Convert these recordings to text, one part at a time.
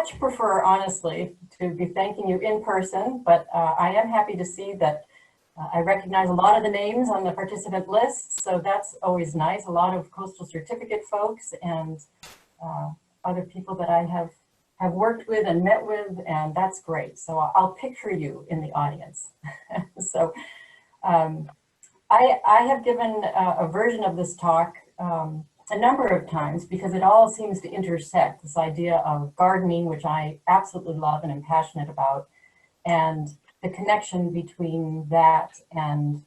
much prefer, honestly, to be thanking you in person, but I am happy to see that I recognize a lot of the names on the participant list, so that's always nice. A lot of Coastal Certificate folks and other people that I have worked with and met with, and that's great. So I'll picture you in the audience. So I have given a version of this talk a number of times because it all seems to intersect this idea of gardening, which I absolutely love and am passionate about, and the connection between that and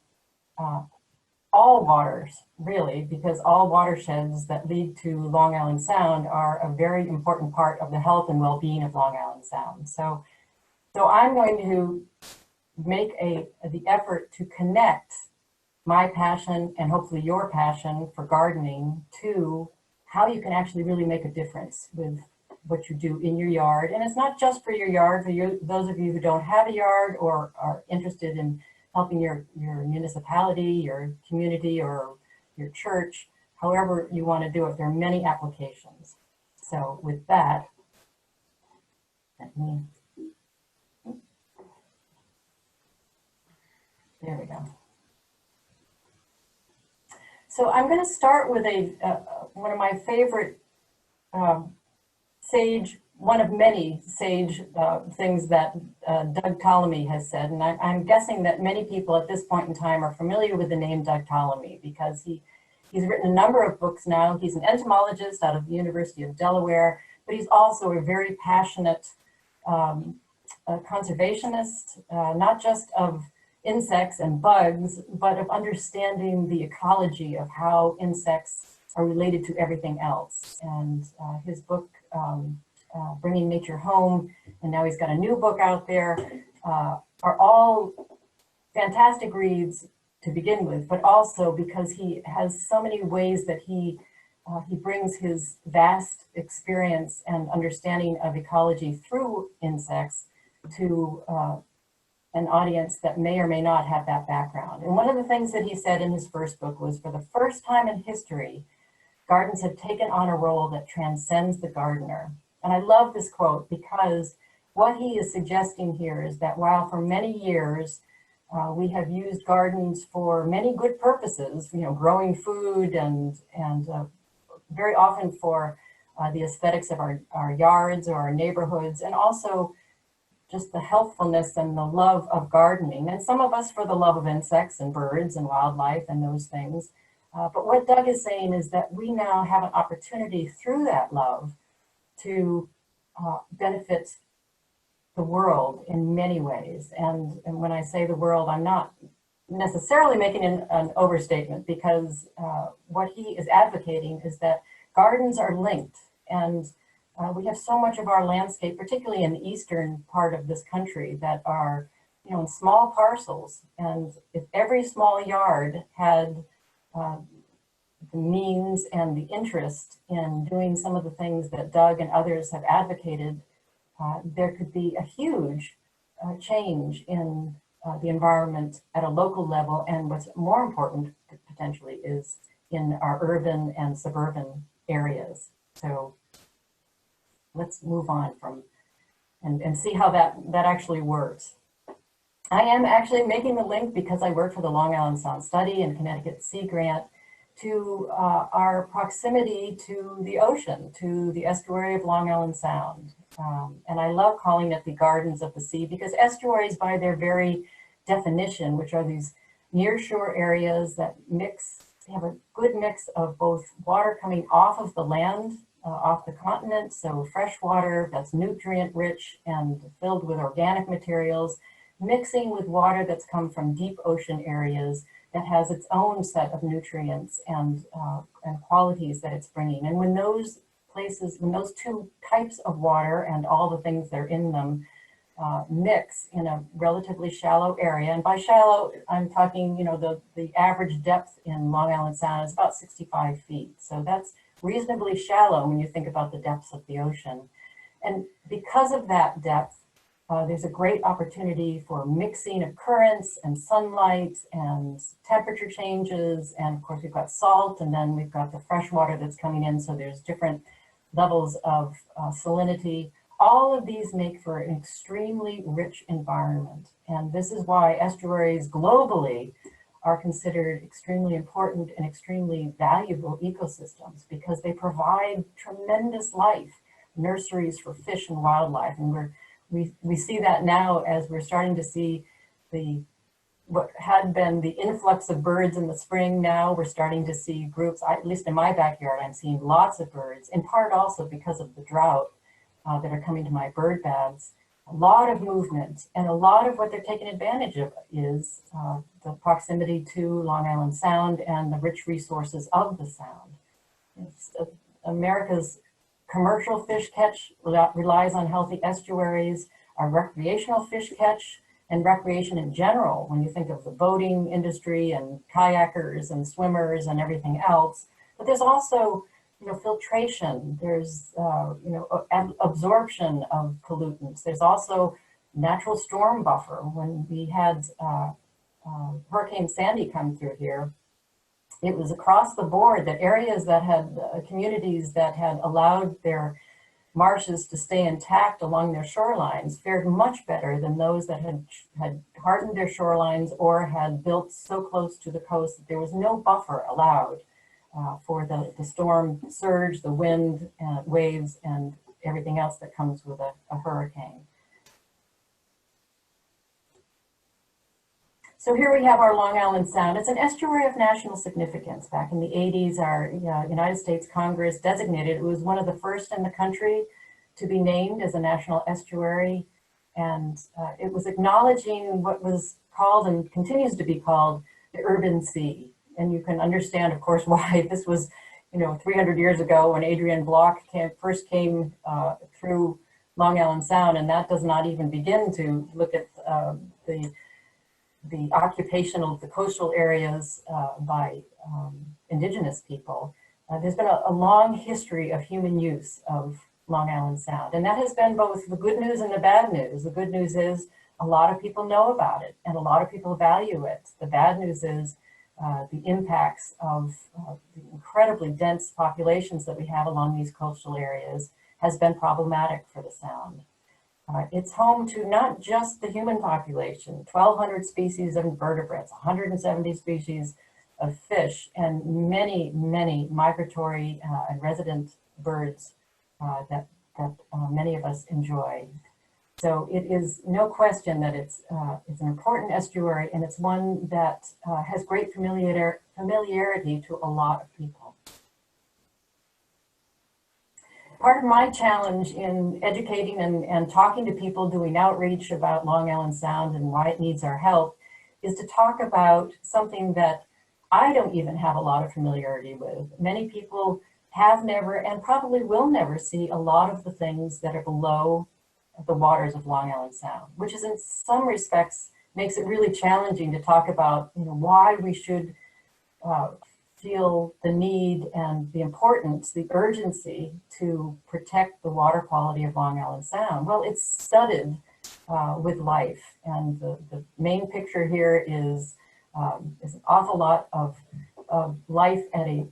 all waters, really, because all watersheds that lead to Long Island Sound are a very important part of the health and well-being of Long Island Sound. So I'm going to make the effort to connect my passion and hopefully your passion for gardening to how you can actually really make a difference with what you do in your yard. And it's not just for your yard, for those of you who don't have a yard or are interested in helping your municipality, your community, or your church, however you want to do it. There are many applications. So with that, there we go. So I'm going to start with one of my favorite one of many sage things that Doug Ptolemy has said. And I'm guessing that many people at this point in time are familiar with the name Doug Ptolemy because he's written a number of books now. He's an entomologist out of the University of Delaware, but he's also a very passionate conservationist, not just of insects and bugs, but of understanding the ecology of how insects are related to everything else. And his book, Bringing Nature Home, and now he's got a new book out there, are all fantastic reads to begin with, but also because he has so many ways that he brings his vast experience and understanding of ecology through insects to an audience that may or may not have that background. And one of the things that he said in his first book was, for the first time in history, gardens have taken on a role that transcends the gardener. And I love this quote because what he is suggesting here is that while for many years we have used gardens for many good purposes, growing food and very often for the aesthetics of our yards or our neighborhoods, and also just the healthfulness and the love of gardening, and some of us for the love of insects and birds and wildlife and those things. But what Doug is saying is that we now have an opportunity through that love to benefit the world in many ways. And when I say the world, I'm not necessarily making an overstatement, because what he is advocating is that gardens are linked. And we have so much of our landscape, particularly in the eastern part of this country, that are in small parcels. And if every small yard had the means and the interest in doing some of the things that Doug and others have advocated, there could be a huge change in the environment at a local level, and what's more important potentially is in our urban and suburban areas. So let's move on from and see how that actually works. I am actually making the link because I work for the Long Island Sound Study and Connecticut Sea Grant to our proximity to the ocean, to the estuary of Long Island Sound. And I love calling it the gardens of the sea, because estuaries, by their very definition, which are these nearshore areas that have a good mix of both water coming off of the land, off the continent, so fresh water that's nutrient rich and filled with organic materials, mixing with water that's come from deep ocean areas that has its own set of nutrients and qualities that it's bringing. And when those two types of water and all the things that are in them mix in a relatively shallow area, and by shallow, I'm talking, the average depth in Long Island Sound is about 65 feet. So that's reasonably shallow when you think about the depths of the ocean. And because of that depth, there's a great opportunity for mixing of currents and sunlight and temperature changes. And of course, we've got salt, and then we've got the fresh water that's coming in. So there's different levels of salinity. all of these make for an extremely rich environment. And this is why estuaries globally are considered extremely important and extremely valuable ecosystems, because they provide tremendous life, nurseries for fish and wildlife. And we see that now as we're starting to see what had been the influx of birds in the spring. Now we're starting to see groups, at least in my backyard, I'm seeing lots of birds, in part also because of the drought that are coming to my bird baths. A lot of movement, and a lot of what they're taking advantage of is the proximity to Long Island Sound and the rich resources of the Sound. America's commercial fish catch relies on healthy estuaries. Our recreational fish catch and recreation in general, when you think of the boating industry and kayakers and swimmers and everything else. But there's also, filtration. There's, absorption of pollutants. There's also natural storm buffer. When we had Hurricane Sandy come through here, it was across the board that areas that had communities that had allowed their marshes to stay intact along their shorelines fared much better than those that had hardened their shorelines or had built so close to the coast that there was no buffer allowed for the storm surge, the wind, waves, and everything else that comes with a hurricane. So here we have our Long Island Sound. It's an estuary of national significance. Back in the 80s, our United States Congress designated it was one of the first in the country to be named as a national estuary. And it was acknowledging what was called and continues to be called the urban sea. And you can understand, of course, why this was, 300 years ago when Adrian Block first came through Long Island Sound. And that does not even begin to look at the occupation of the coastal areas by indigenous people. There's been a long history of human use of Long Island Sound. And that has been both the good news and the bad news. The good news is a lot of people know about it and a lot of people value it. The bad news is the impacts of the incredibly dense populations that we have along these coastal areas has been problematic for the Sound. It's home to not just the human population, 1,200 species of invertebrates, 170 species of fish, and many, many migratory and resident birds that many of us enjoy. So it is no question that it's an important estuary, and it's one that has great familiarity to a lot of people. Part of my challenge in educating and talking to people, doing outreach about Long Island Sound and why it needs our help, is to talk about something that I don't even have a lot of familiarity with. Many people have never and probably will never see a lot of the things that are below the waters of Long Island Sound, which is in some respects makes it really challenging to talk about why we should feel the need and the importance, the urgency to protect the water quality of Long Island Sound. Well, it's studded with life, and the main picture here is an awful lot of life at a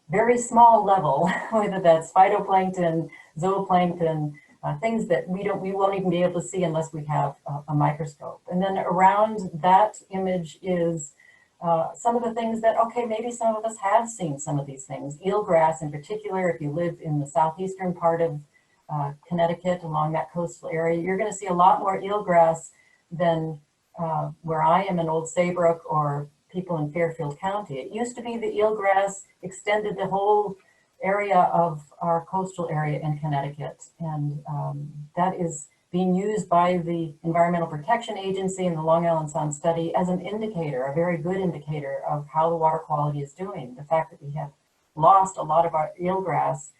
very small level, whether that's phytoplankton, zooplankton, things that we won't even be able to see unless we have a microscope. And then around that image is some of the things that, okay, maybe some of us have seen some of these things. Eelgrass in particular, if you live in the southeastern part of Connecticut along that coastal area, you're going to see a lot more eelgrass than where I am in Old Saybrook or people in Fairfield County. It used to be the eelgrass extended the whole area of our coastal area in Connecticut. And that is being used by the Environmental Protection Agency and the Long Island Sound Study as an indicator, a very good indicator of how the water quality is doing. The fact that we have lost a lot of our eelgrass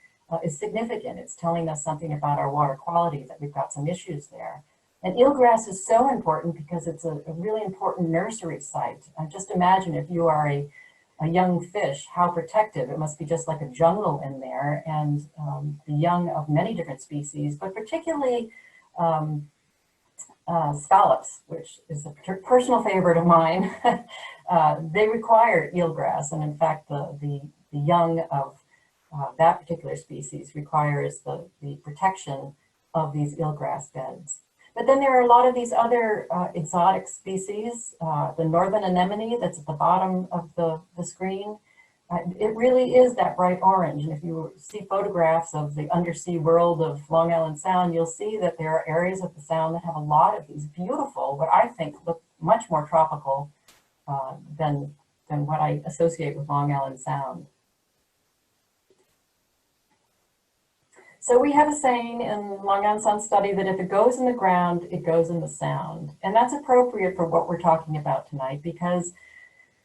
is significant. It's telling us something about our water quality, that we've got some issues there. And eelgrass is so important because it's a really important nursery site. Just imagine if you are a young fish, how protective. It must be just like a jungle in there, and the young of many different species, but particularly scallops, which is a personal favorite of mine. They require eelgrass, and in fact, the young of that particular species requires the protection of these eelgrass beds. But then there are a lot of these other exotic species, the northern anemone that's at the bottom of the screen. It really is that bright orange. And if you see photographs of the undersea world of Long Island Sound, you'll see that there are areas of the Sound that have a lot of these beautiful, what I think look much more tropical than what I associate with Long Island Sound. So we have a saying in Long Island Sound study that if it goes in the ground, it goes in the Sound. And that's appropriate for what we're talking about tonight, because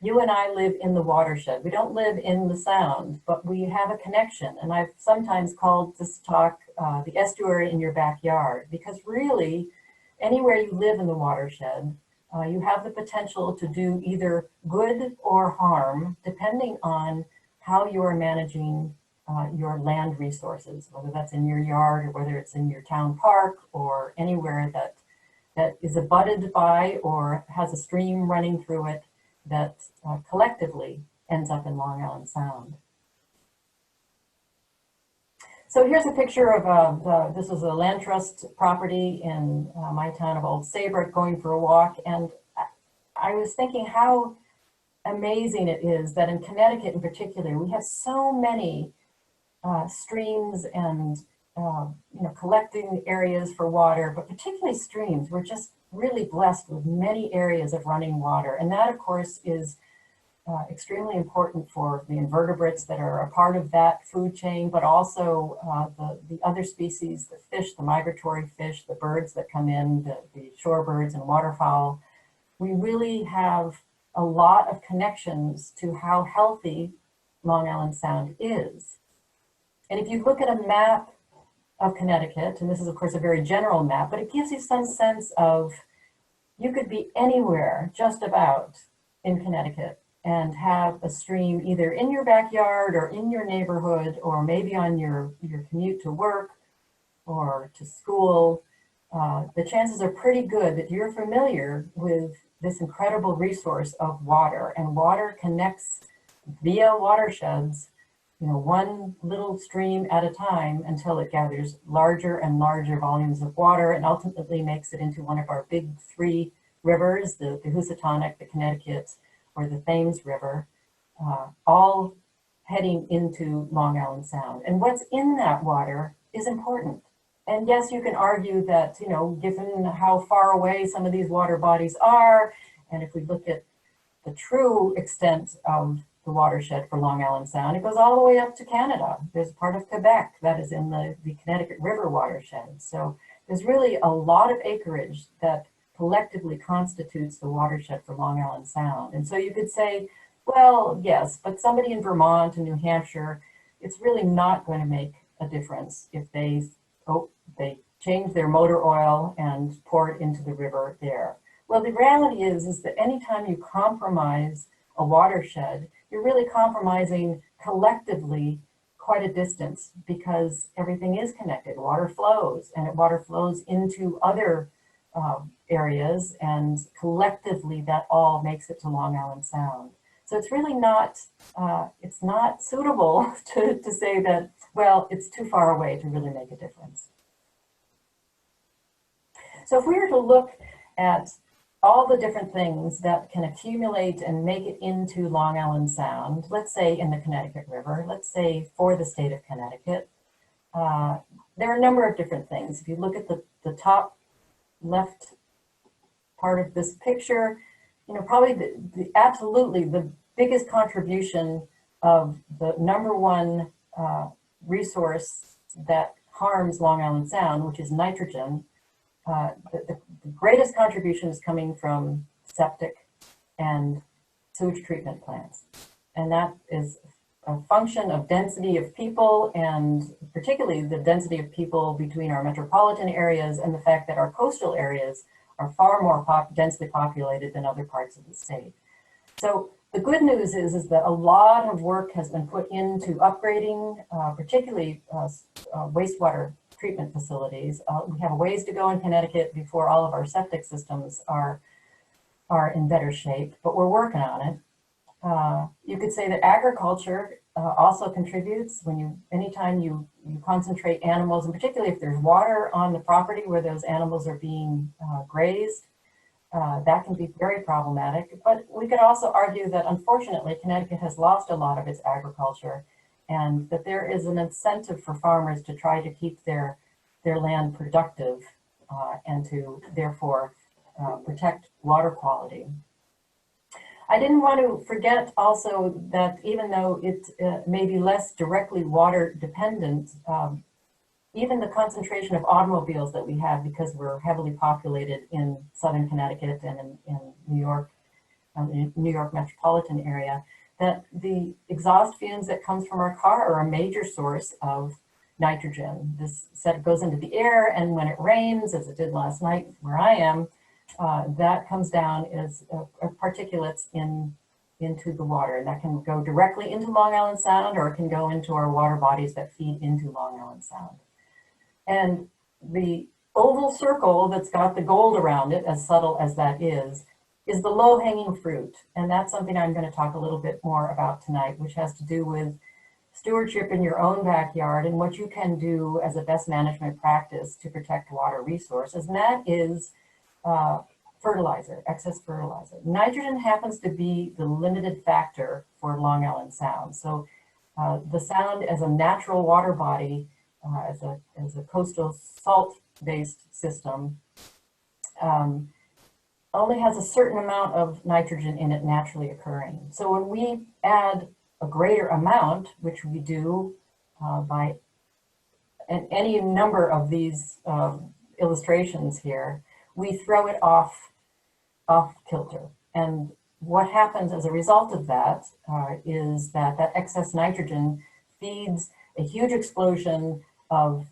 you and I live in the watershed. We don't live in the Sound, but we have a connection. And I've sometimes called this talk the estuary in your backyard, because really anywhere you live in the watershed, you have the potential to do either good or harm, depending on how you are managing your land resources, whether that's in your yard or whether it's in your town park or anywhere that is abutted by or has a stream running through it that collectively ends up in Long Island Sound. So here's a picture of, this is a land trust property in my town of Old Saybrook, going for a walk. And I was thinking how amazing it is that in Connecticut in particular, we have so many streams and collecting areas for water, but particularly streams. We're just really blessed with many areas of running water. And that, of course, is extremely important for the invertebrates that are a part of that food chain, but also the other species, the fish, the migratory fish, the birds that come in, the shorebirds and waterfowl. We really have a lot of connections to how healthy Long Island Sound is. And if you look at a map of Connecticut, and this is of course a very general map, but it gives you some sense of, you could be anywhere just about in Connecticut and have a stream either in your backyard or in your neighborhood, or maybe on your commute to work or to school. The chances are pretty good that you're familiar with this incredible resource of water, and water connects via watersheds, one little stream at a time until it gathers larger and larger volumes of water and ultimately makes it into one of our big three rivers, the Housatonic, the Connecticut, or the Thames River, all heading into Long Island Sound. And what's in that water is important. And yes, you can argue that, given how far away some of these water bodies are, and if we look at the true extent of the watershed for Long Island Sound, it goes all the way up to Canada. There's part of Quebec that is in the Connecticut River watershed. So there's really a lot of acreage that collectively constitutes the watershed for Long Island Sound. And so you could say, well, yes, but somebody in Vermont and New Hampshire, it's really not going to make a difference if they change their motor oil and pour it into the river there. Well, the reality is that anytime you compromise a watershed, you're really compromising collectively quite a distance, because everything is connected. Water flows, and water flows into other areas, and collectively that all makes it to Long Island Sound. So it's really not, it's not suitable to say that, well, it's too far away to really make a difference. So if we were to look at all the different things that can accumulate and make it into Long Island Sound, let's say in the Connecticut River, let's say for the state of Connecticut, there are a number of different things. If you look at the top left part of this picture, probably absolutely the biggest contribution of the number one resource that harms Long Island Sound, which is nitrogen. The greatest contribution is coming from septic and sewage treatment plants. And that is a function of density of people, and particularly the density of people between our metropolitan areas and the fact that our coastal areas are far more densely populated than other parts of the state. So the good news is that a lot of work has been put into upgrading, particularly wastewater treatment facilities. We have a ways to go in Connecticut before all of our septic systems are in better shape, but we're working on it. You could say that agriculture also contributes. Anytime you concentrate animals, and particularly if there's water on the property where those animals are being grazed, that can be very problematic. But we could also argue that unfortunately Connecticut has lost a lot of its agriculture, and that there is an incentive for farmers to try to keep their land productive and to therefore protect water quality. I didn't want to forget also that even though it may be less directly water dependent, even the concentration of automobiles that we have, because we're heavily populated in southern Connecticut and in New York metropolitan area, that the exhaust fumes that comes from our car are a major source of nitrogen. This goes into the air, and when it rains, as it did last night where I am, that comes down as particulates into the water, and that can go directly into Long Island Sound, or it can go into our water bodies that feed into Long Island Sound. And the oval circle that's got the gold around it, as subtle as that is the low-hanging fruit. And that's something I'm going to talk a little bit more about tonight, which has to do with stewardship in your own backyard and what you can do as a best management practice to protect water resources. And that is fertilizer, excess fertilizer. Nitrogen happens to be the limited factor for Long Island Sound. So the Sound as a natural water body, as a coastal salt-based system, only has a certain amount of nitrogen in it naturally occurring. So when we add a greater amount, which we do by any number of these illustrations here, we throw it off kilter. And what happens as a result of that is that excess nitrogen feeds a huge explosion of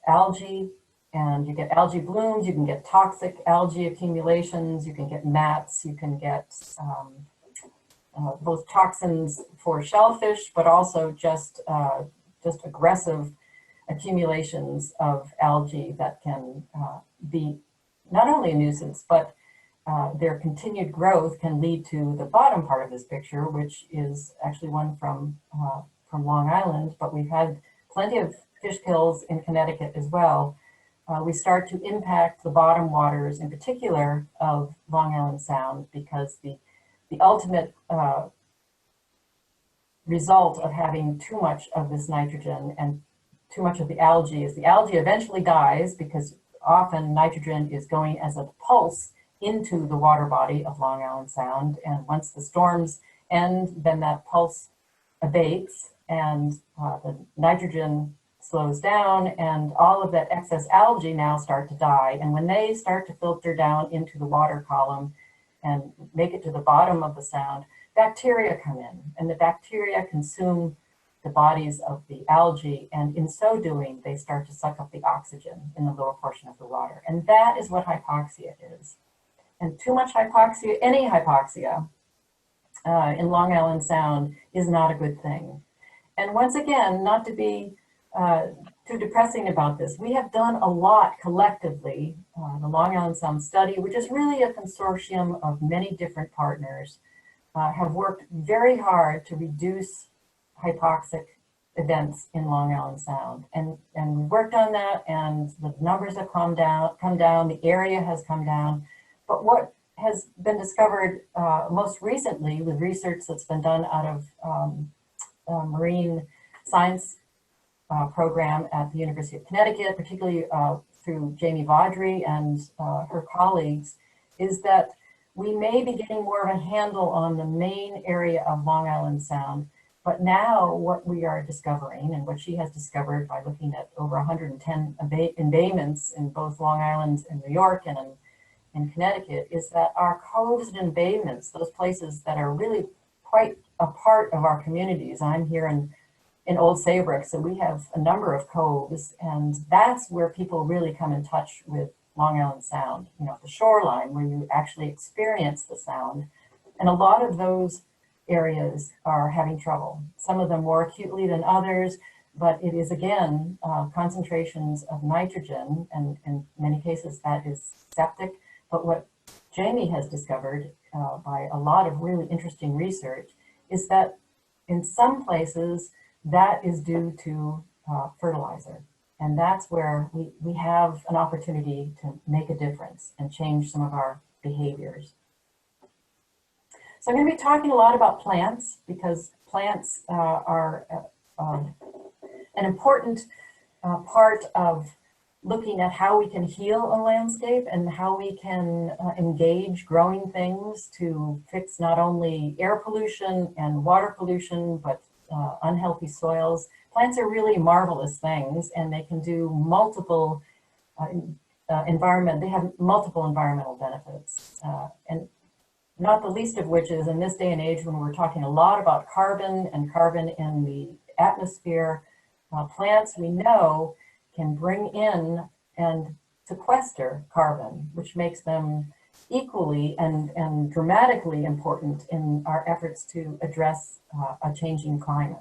algae, and you get algae blooms, you can get toxic algae accumulations, you can get mats, you can get both toxins for shellfish, but also just aggressive accumulations of algae that can be not only a nuisance, but their continued growth can lead to the bottom part of this picture, which is actually one from Long Island, but we've had plenty of fish kills in Connecticut as well. We start to impact the bottom waters, in particular of Long Island Sound, because the ultimate result of having too much of this nitrogen and too much of the algae is the algae eventually dies, because often nitrogen is going as a pulse into the water body of Long Island Sound. And once the storms end, then that pulse abates and the nitrogen slows down, and all of that excess algae now start to die. And when they start to filter down into the water column and make it to the bottom of the Sound, bacteria come in, and the bacteria consume the bodies of the algae, and in so doing, they start to suck up the oxygen in the lower portion of the water. And that is what hypoxia is. And too much hypoxia, any hypoxia in Long Island Sound is not a good thing. And once again, not to be too depressing about this, we have done a lot collectively. The Long Island Sound Study, which is really a consortium of many different partners, have worked very hard to reduce hypoxic events in Long Island Sound. And we worked on that, and the numbers have come down, the area has come down. But what has been discovered most recently with research that's been done out of marine science program at the University of Connecticut, particularly through Jamie Vaudry and her colleagues, is that we may be getting more of a handle on the main area of Long Island Sound. But now what we are discovering, and what she has discovered by looking at over 110 embayments in both Long Island and New York and in Connecticut, is that our coves and embayments, those places that are really quite a part of our communities. I'm here in Old Saybrook, so we have a number of coves, and that's where people really come in touch with Long Island Sound, you know, the shoreline where you actually experience the sound. And a lot of those areas are having trouble, some of them more acutely than others, but it is again concentrations of nitrogen, and in many cases that is septic. But what Jamie has discovered by a lot of really interesting research is that in some places that is due to fertilizer. And that's where we have an opportunity to make a difference and change some of our behaviors. So I'm going to be talking a lot about plants because plants are an important part of looking at how we can heal a landscape and how we can engage growing things to fix not only air pollution and water pollution, but unhealthy soils. Plants are really marvelous things, and they can do multiple they have multiple environmental benefits. And not the least of which is in this day and age when we're talking a lot about carbon and carbon in the atmosphere, plants we know can bring in and sequester carbon, which makes them equally and dramatically important in our efforts to address a changing climate.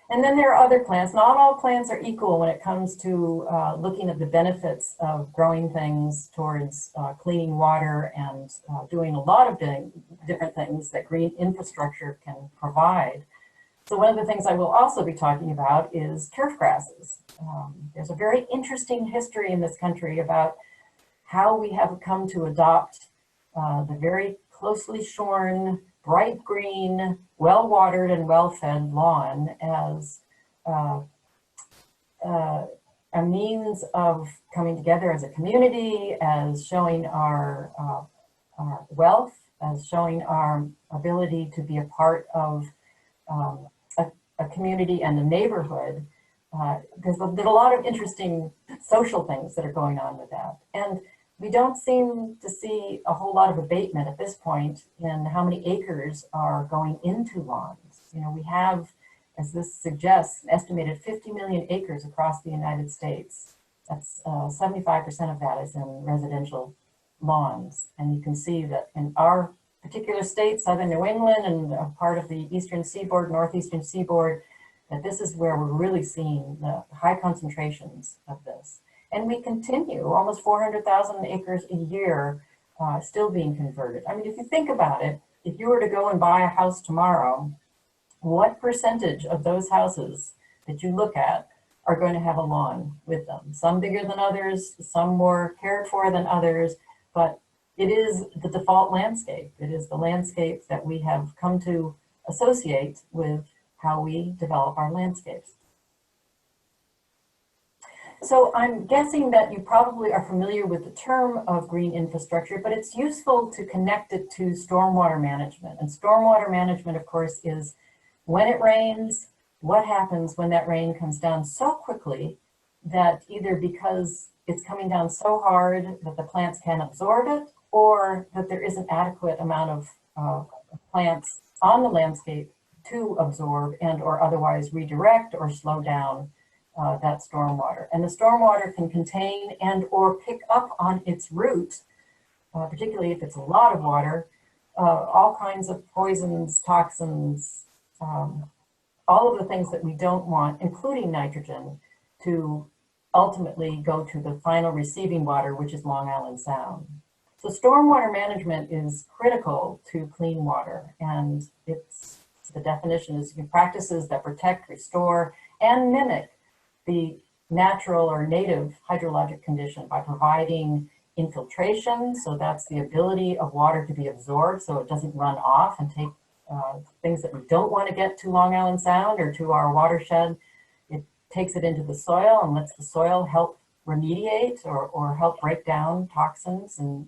And then there are other plants. Not all plants are equal when it comes to looking at the benefits of growing things towards cleaning water and doing a lot of different things that green infrastructure can provide. So one of the things I will also be talking about is turf grasses. There's a very interesting history in this country about how we have come to adopt the very closely shorn, bright green, well-watered and well-fed lawn as a means of coming together as a community, as showing our wealth, as showing our ability to be a part of a community and a neighborhood. There's a lot of interesting social things that are going on with that. And we don't seem to see a whole lot of abatement at this point in how many acres are going into lawns. You know, we have, as this suggests, an estimated 50 million acres across the United States. That's 75% of that is in residential lawns. And you can see that in our particular state, southern New England, and a part of the eastern seaboard, northeastern seaboard, that this is where we're really seeing the high concentrations of this. And we continue, almost 400,000 acres a year still being converted. I mean, if you think about it, if you were to go and buy a house tomorrow, what percentage of those houses that you look at are going to have a lawn with them? Some bigger than others, some more cared for than others, but it is the default landscape. It is the landscape that we have come to associate with how we develop our landscapes. So I'm guessing that you probably are familiar with the term of green infrastructure, but it's useful to connect it to stormwater management. And stormwater management, of course, is when it rains, what happens when that rain comes down so quickly that either because it's coming down so hard that the plants can't absorb it, or that there isn't adequate amount of plants on the landscape to absorb and or otherwise redirect or slow down that stormwater. And the stormwater can contain and or pick up on its root, particularly if it's a lot of water, all kinds of poisons, toxins, all of the things that we don't want, including nitrogen, to ultimately go to the final receiving water, which is Long Island Sound. So stormwater management is critical to clean water, and the definition is practices that protect, restore, and mimic the natural or native hydrologic condition by providing infiltration. So that's the ability of water to be absorbed so it doesn't run off and take things that we don't want to get to Long Island Sound or to our watershed. It takes it into the soil and lets the soil help remediate or help break down toxins and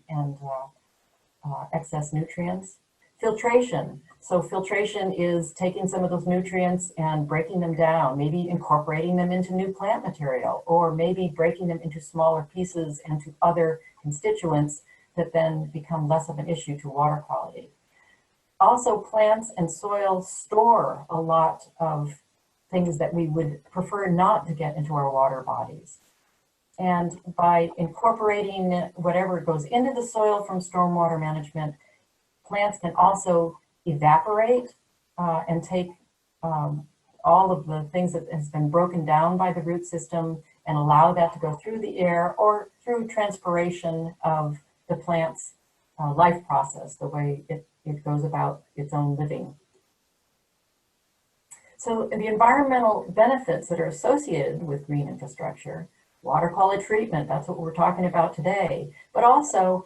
excess nutrients. Filtration. So filtration is taking some of those nutrients and breaking them down, maybe incorporating them into new plant material, or maybe breaking them into smaller pieces and to other constituents that then become less of an issue to water quality. Also, plants and soil store a lot of things that we would prefer not to get into our water bodies. And by incorporating whatever goes into the soil from stormwater management, plants can also evaporate and take all of the things that has been broken down by the root system and allow that to go through the air or through transpiration of the plant's life process, the way it it goes about its own living. So the environmental benefits that are associated with green infrastructure, water quality treatment, that's what we're talking about today, but also,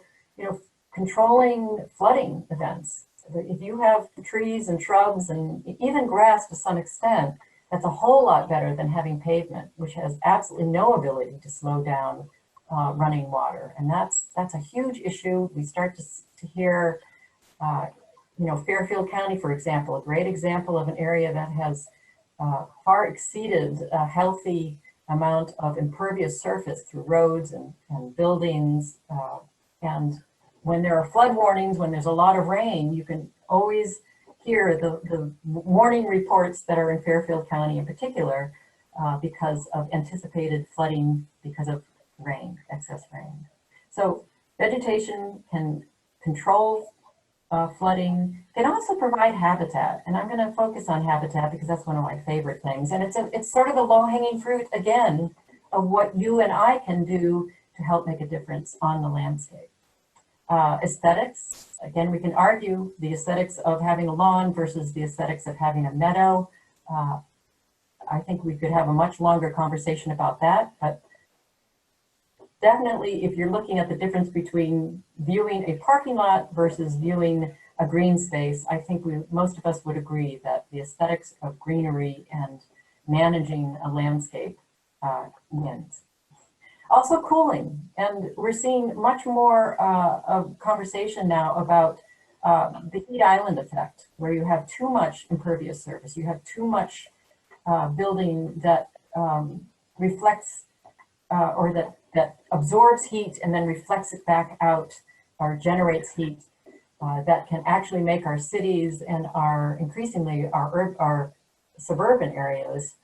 controlling flooding events. If you have trees and shrubs and even grass to some extent, that's a whole lot better than having pavement, which has absolutely no ability to slow down running water. And that's a huge issue. We start to hear, Fairfield County, for example, a great example of an area that has far exceeded a healthy amount of impervious surface through roads and buildings. And when there are flood warnings, when there's a lot of rain, you can always hear the warning reports that are in Fairfield County in particular because of anticipated flooding because of rain, excess rain. So vegetation can control flooding. It can also provide habitat, and I'm going to focus on habitat because that's one of my favorite things. And it's sort of the low-hanging fruit, again, of what you and I can do to help make a difference on the landscape. Aesthetics, again, we can argue the aesthetics of having a lawn versus the aesthetics of having a meadow. I think we could have a much longer conversation about that, but definitely if you're looking at the difference between viewing a parking lot versus viewing a green space, I think most of us would agree that the aesthetics of greenery and managing a landscape wins. Also cooling, and we're seeing much more of conversation now about the heat island effect, where you have too much impervious surface, you have too much building that reflects or that absorbs heat and then reflects it back out or generates heat that can actually make our cities and increasingly our suburban areas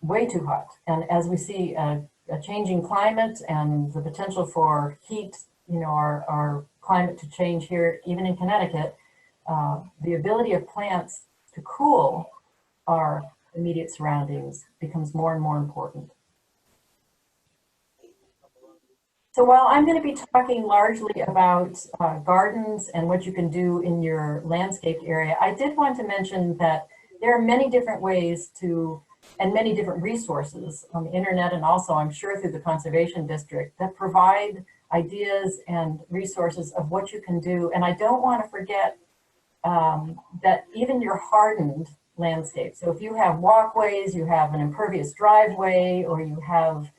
way too hot. And as we see a changing climate and the potential for heat, our climate to change here, even in Connecticut, the ability of plants to cool our immediate surroundings becomes more and more important. So while I'm going to be talking largely about gardens and what you can do in your landscaped area, I did want to mention that there are many different ways and many different resources on the internet, and also I'm sure through the Conservation District, that provide ideas and resources of what you can do. And I don't want to forget that even your hardened landscape, so if you have walkways, you have an impervious driveway, or you have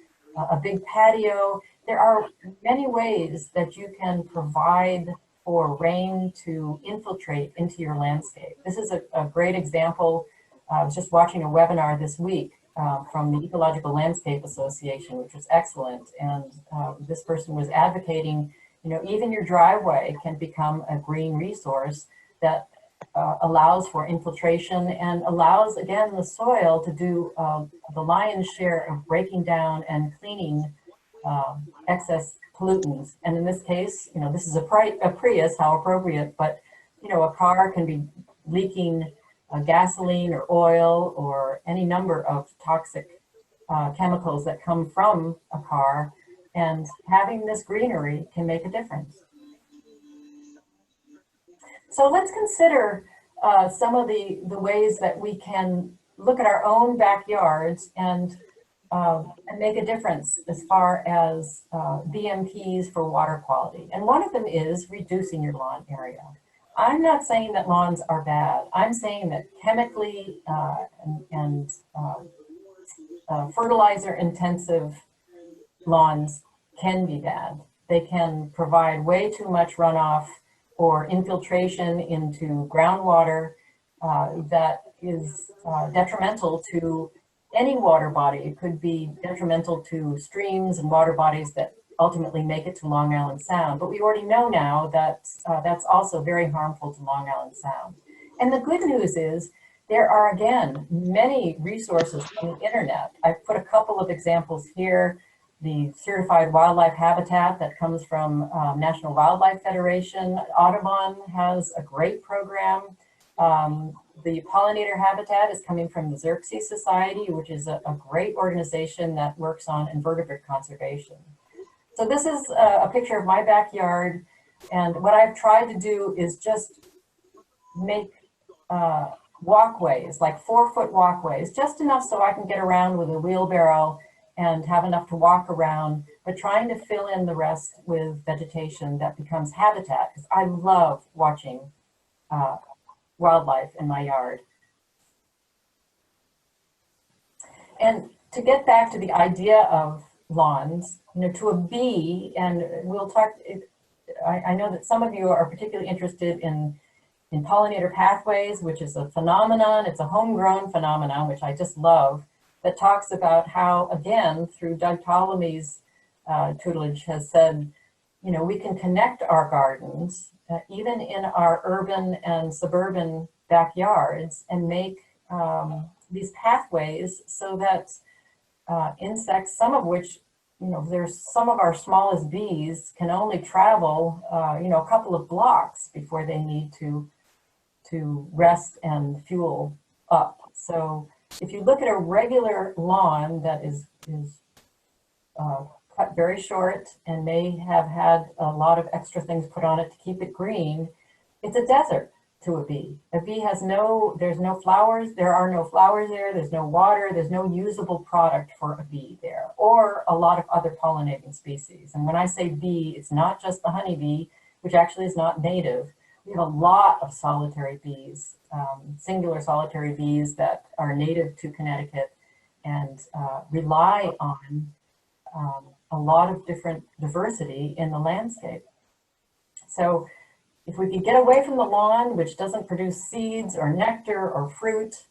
a big patio, there are many ways that you can provide for rain to infiltrate into your landscape. This is a great example. I was just watching a webinar this week from the Ecological Landscape Association, which was excellent. And this person was advocating, even your driveway can become a green resource that allows for infiltration and allows, again, the soil to do the lion's share of breaking down and cleaning excess pollutants. And in this case, this is a Prius, how appropriate, but, a car can be leaking gasoline or oil or any number of toxic chemicals that come from a car, and having this greenery can make a difference. So let's consider some of the ways that we can look at our own backyards and make a difference as far as BMPs for water quality. And one of them is reducing your lawn area. I'm not saying that lawns are bad. I'm saying that chemically and fertilizer intensive lawns can be bad. They can provide way too much runoff or infiltration into groundwater that is detrimental to any water body. It could be detrimental to streams and water bodies that ultimately make it to Long Island Sound. But we already know now that that's also very harmful to Long Island Sound. And the good news is there are, again, many resources on the internet. I've put a couple of examples here. The certified wildlife habitat that comes from National Wildlife Federation. Audubon has a great program. The pollinator habitat is coming from the Xerxes Society, which is a great organization that works on invertebrate conservation. So this is a picture of my backyard. And what I've tried to do is just make walkways, like 4-foot walkways, just enough so I can get around with a wheelbarrow and have enough to walk around, but trying to fill in the rest with vegetation that becomes habitat, because I love watching wildlife in my yard. And to get back to the idea of lawns, you know, to a bee, and we'll talk, I know that some of you are particularly interested in pollinator pathways, which is a phenomenon. It's a homegrown phenomenon, which I just love, that talks about how, again, through Doug Ptolemy's tutelage, has said, you know, we can connect our gardens, even in our urban and suburban backyards, and make these pathways so that insects, some of which, you know, there's some of our smallest bees can only travel, you know, a couple of blocks before they need to rest and fuel up. So if you look at a regular lawn that is cut very short and may have had a lot of extra things put on it to keep it green, it's a desert to a bee. A bee has there's no flowers, there are no flowers there, there's no water, there's no usable product for a bee there, or a lot of other pollinating species. And when I say bee, it's not just the honeybee, which actually is not native. We have a lot of solitary bees, singular solitary bees that are native to Connecticut and rely on a lot of different diversity in the landscape. So if we can get away from the lawn, which doesn't produce seeds or nectar or fruit,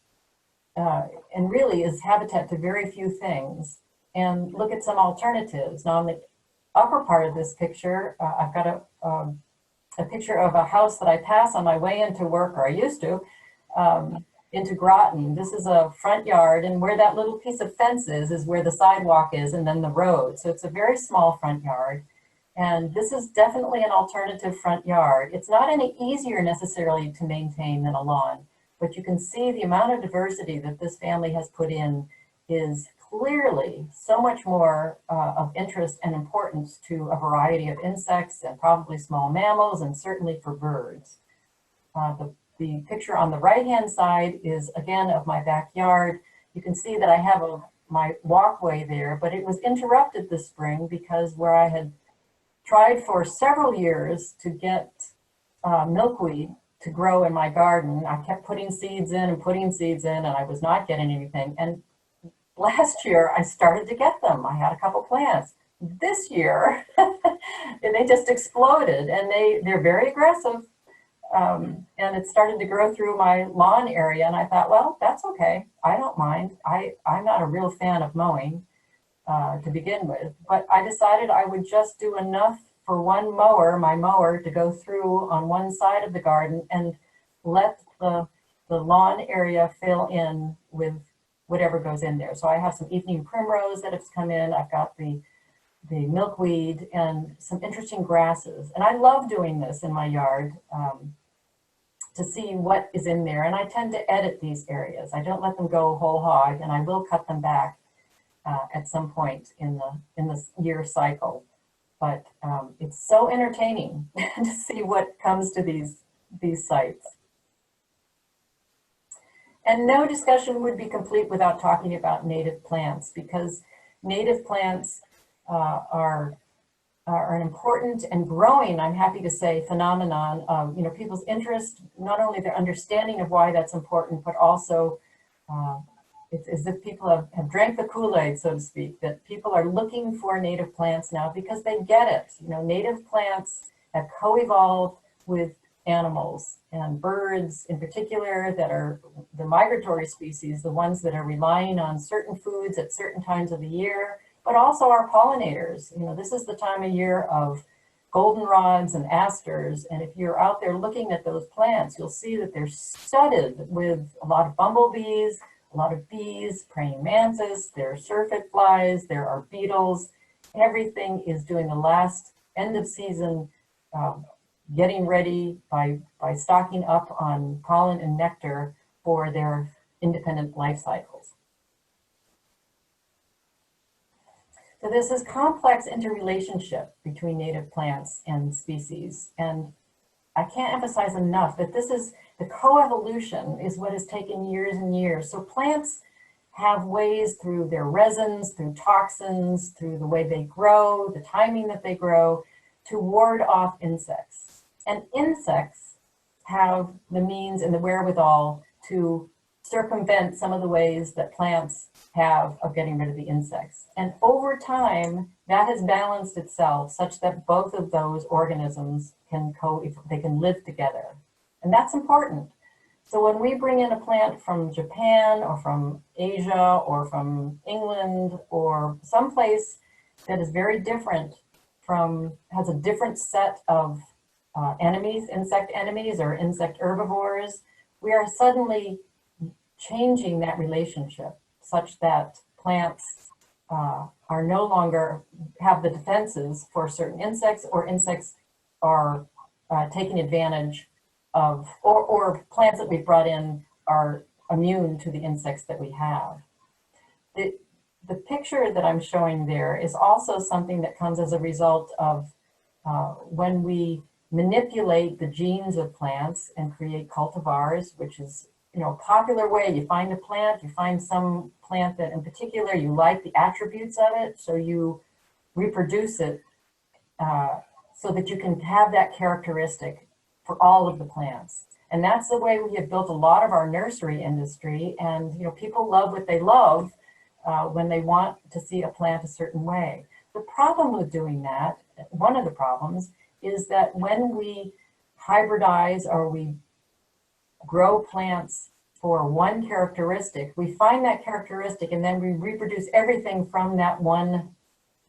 and really is habitat to very few things, and look at some alternatives. Now on the upper part of this picture, I've got a picture of a house that I pass on my way into work, or I used to, into Groton. This is a front yard, and where that little piece of fence is where the sidewalk is, and then the road. So it's a very small front yard. And this is definitely an alternative front yard. It's not any easier necessarily to maintain than a lawn, but you can see the amount of diversity that this family has put in is clearly so much more of interest and importance to a variety of insects and probably small mammals, and certainly for birds. The picture on the right-hand side is, again, of my backyard. You can see that I have my walkway there, but it was interrupted this spring because where I had tried for several years to get milkweed to grow in my garden, I kept putting seeds in and putting seeds in, and I was not getting anything. And last year, I started to get them. I had a couple plants. This year, they just exploded, and they're very aggressive. And it started to grow through my lawn area, and I thought, well, that's okay. I don't mind. I'm not a real fan of mowing to begin with, but I decided I would just do enough for one mower, my mower, to go through on one side of the garden and let the lawn area fill in with whatever goes in there. So I have some evening primrose that has come in. I've got the milkweed and some interesting grasses. And I love doing this in my yard to see what is in there. And I tend to edit these areas. I don't let them go whole hog, and I will cut them back at some point in the year cycle. But it's so entertaining to see what comes to these sites. And no discussion would be complete without talking about native plants, because native plants are an important and growing, I'm happy to say, phenomenon of, you know, people's interest, not only their understanding of why that's important, but also it's as if people have drank the Kool-Aid, so to speak, that people are looking for native plants now because they get it. You know, native plants have co-evolved with animals and birds in particular that are the migratory species, the ones that are relying on certain foods at certain times of the year, but also our pollinators. You know, this is the time of year of goldenrods and asters, and if you're out there looking at those plants, you'll see that they're studded with a lot of bumblebees, a lot of bees, praying mantis, there are syrphid flies, there are beetles. Everything is doing the last end of season getting ready by stocking up on pollen and nectar for their independent life cycles. So there's this complex interrelationship between native plants and species. And I can't emphasize enough that this is the coevolution is what has taken years and years. So plants have ways through their resins, through toxins, through the way they grow, the timing that they grow, to ward off insects. And insects have the means and the wherewithal to circumvent some of the ways that plants have of getting rid of the insects. And over time, that has balanced itself such that both of those organisms can they can live together. And that's important. So when we bring in a plant from Japan or from Asia or from England or someplace that is very different has a different set of enemies, insect enemies or insect herbivores, we are suddenly changing that relationship such that plants are no longer have the defenses for certain insects, or insects are taking advantage of, or plants that we've brought in are immune to the insects that we have. The picture that I'm showing there is also something that comes as a result of when we manipulate the genes of plants and create cultivars, which is a popular way. You find a plant, you find some plant that in particular you like the attributes of it, so you reproduce it so that you can have that characteristic for all of the plants. And that's the way we have built a lot of our nursery industry. And people love what they love when they want to see a plant a certain way. The problem with doing that, one of the problems, is that when we hybridize or we grow plants for one characteristic, we find that characteristic and then we reproduce everything from that one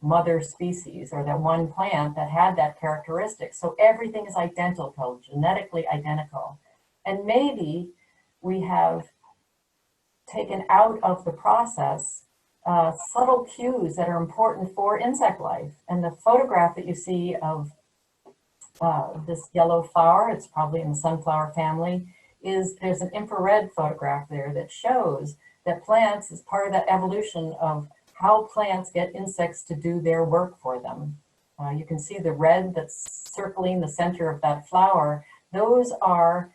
mother species or that one plant that had that characteristic. So everything is identical, genetically identical. And maybe we have taken out of the process subtle cues that are important for insect life. And the photograph that you see of this yellow flower, it's probably in the sunflower family, there's an infrared photograph there that shows that plants is part of that evolution of how plants get insects to do their work for them. You can see the red that's circling the center of that flower. Those are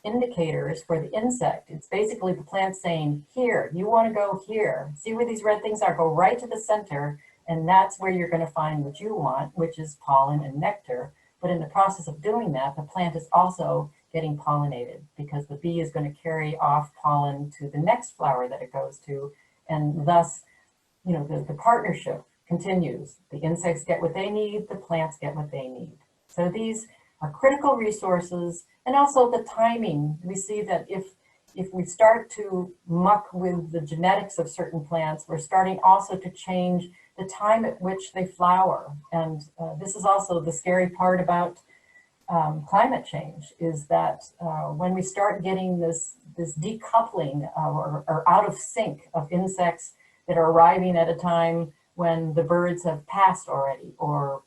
indicators for the insect. It's basically the plant saying, here, you want to go here. See where these red things are? Go right to the center, and that's where you're going to find what you want, which is pollen and nectar. But in the process of doing that, the plant is also getting pollinated because the bee is going to carry off pollen to the next flower that it goes to, and thus the partnership continues. The insects get what they need, the plants get what they need. So these are critical resources, and also the timing. We see that if we start to muck with the genetics of certain plants, we're starting also to change the time at which they flower. And this is also the scary part about climate change, is that when we start getting this decoupling or out of sync of insects that are arriving at a time when the birds have passed already, or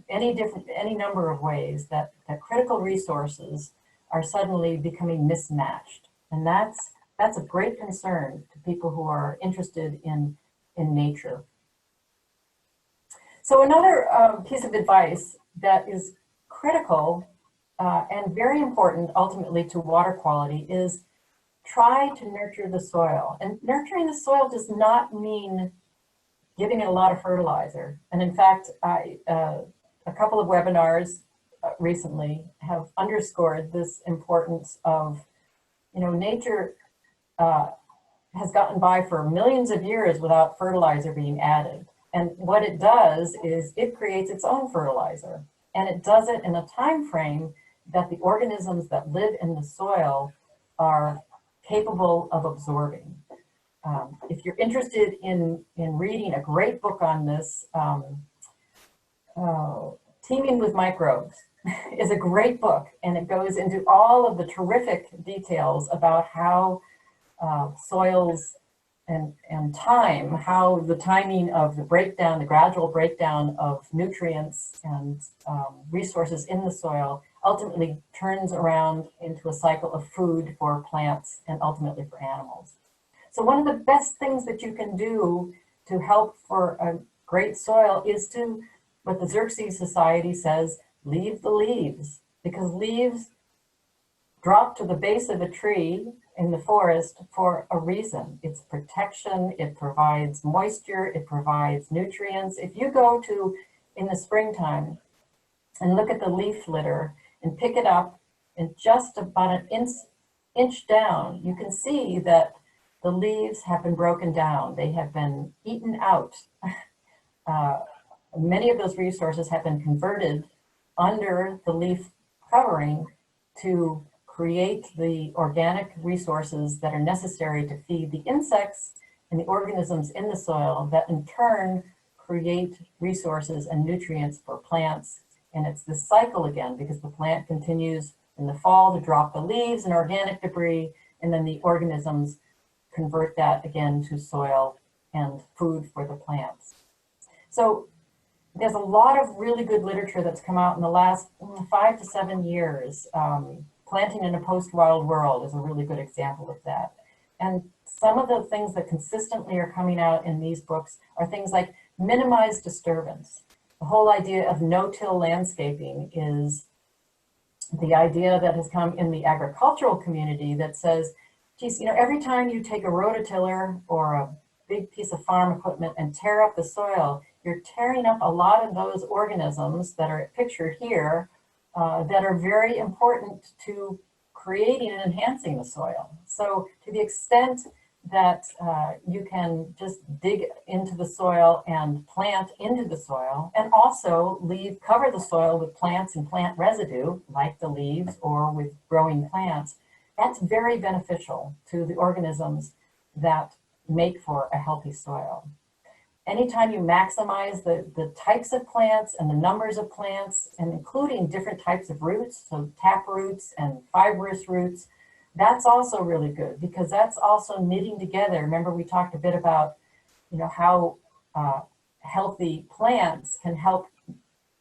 any number of ways that critical resources are suddenly becoming mismatched. And that's a great concern to people who are interested in nature. So another piece of advice that is critical and very important ultimately to water quality is try to nurture the soil. And nurturing the soil does not mean giving it a lot of fertilizer. And in fact, a couple of webinars recently have underscored this importance of, nature has gotten by for millions of years without fertilizer being added. And what it does is it creates its own fertilizer. And it does it in a time frame that the organisms that live in the soil are capable of absorbing. If you're interested in reading a great book on this, Teeming with Microbes is a great book, and it goes into all of the terrific details about how soils and time, how the timing of the breakdown, the gradual breakdown of nutrients and resources in the soil ultimately turns around into a cycle of food for plants and ultimately for animals. So one of the best things that you can do to help for a great soil is to, what the Xerces Society says, leave the leaves, because leaves drop to the base of a tree in the forest for a reason. It's protection, it provides moisture, it provides nutrients. If you go to, in the springtime, and look at the leaf litter and pick it up and just about an inch down, you can see that the leaves have been broken down. They have been eaten out. Many of those resources have been converted under the leaf covering to create the organic resources that are necessary to feed the insects and the organisms in the soil that in turn create resources and nutrients for plants. And it's this cycle again, because the plant continues in the fall to drop the leaves and organic debris, and then the organisms convert that again to soil and food for the plants. So there's a lot of really good literature that's come out in the last 5 to 7 years. Planting in a post-wild world is a really good example of that. And some of the things that consistently are coming out in these books are things like minimize disturbance. The whole idea of no-till landscaping is the idea that has come in the agricultural community that says, geez, every time you take a rototiller or a big piece of farm equipment and tear up the soil, you're tearing up a lot of those organisms that are pictured here that are very important to creating and enhancing the soil. So to the extent that you can just dig into the soil and plant into the soil, and also cover the soil with plants and plant residue, like the leaves or with growing plants, that's very beneficial to the organisms that make for a healthy soil. Anytime you maximize the types of plants and the numbers of plants, and including different types of roots, so tap roots and fibrous roots, that's also really good, because that's also knitting together. Remember, we talked a bit about, how healthy plants can help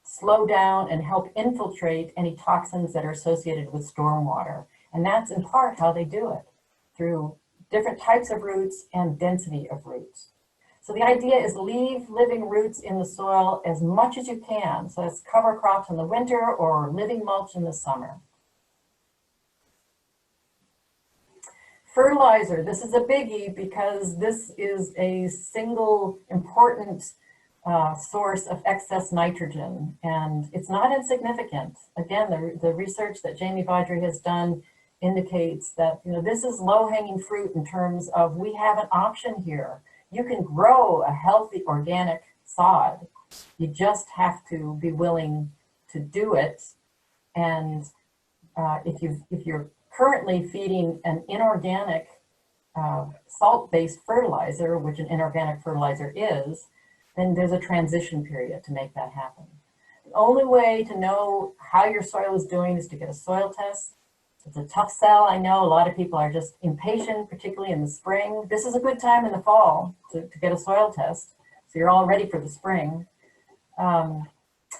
slow down and help infiltrate any toxins that are associated with stormwater. And that's in part how they do it, through different types of roots and density of roots. So the idea is leave living roots in the soil as much as you can. So that's cover crops in the winter or living mulch in the summer. Fertilizer, this is a biggie because this is a single important source of excess nitrogen, and it's not insignificant. Again, the research that Jamie Vaudry has done indicates that this is low-hanging fruit in terms of we have an option here. You can grow a healthy organic sod. You just have to be willing to do it. And if you're currently feeding an inorganic salt-based fertilizer, which an inorganic fertilizer is, then there's a transition period to make that happen. The only way to know how your soil is doing is to get a soil test. It's a tough sell. I know a lot of people are just impatient, particularly in the spring. This is a good time in the fall to get a soil test, so you're all ready for the spring.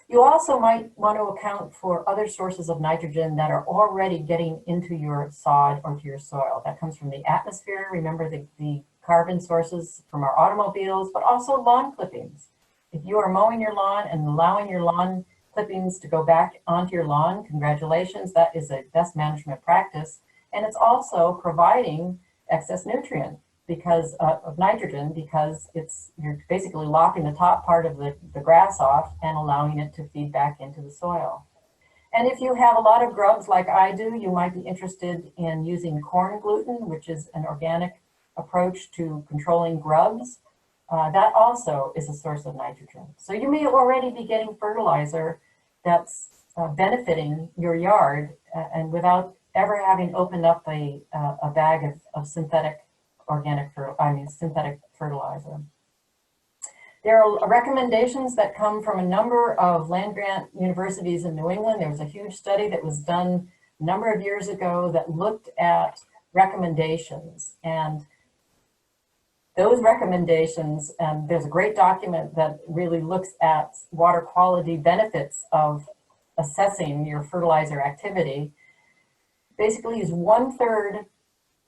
You also might want to account for other sources of nitrogen that are already getting into your sod or to your soil. That comes from the atmosphere. Remember the carbon sources from our automobiles, but also lawn clippings. If you are mowing your lawn and allowing your lawn clippings to go back onto your lawn, congratulations, that is a best management practice. And it's also providing excess nutrient because of nitrogen, because you're basically lopping the top part of the grass off and allowing it to feed back into the soil. And if you have a lot of grubs like I do, you might be interested in using corn gluten, which is an organic approach to controlling grubs. That also is a source of nitrogen. So you may already be getting fertilizer that's benefiting your yard and without ever having opened up a bag of synthetic fertilizer. There are recommendations that come from a number of land-grant universities in New England. There was a huge study that was done a number of years ago that looked at recommendations, and those recommendations, and there's a great document that really looks at water quality benefits of assessing your fertilizer activity, basically use 1/3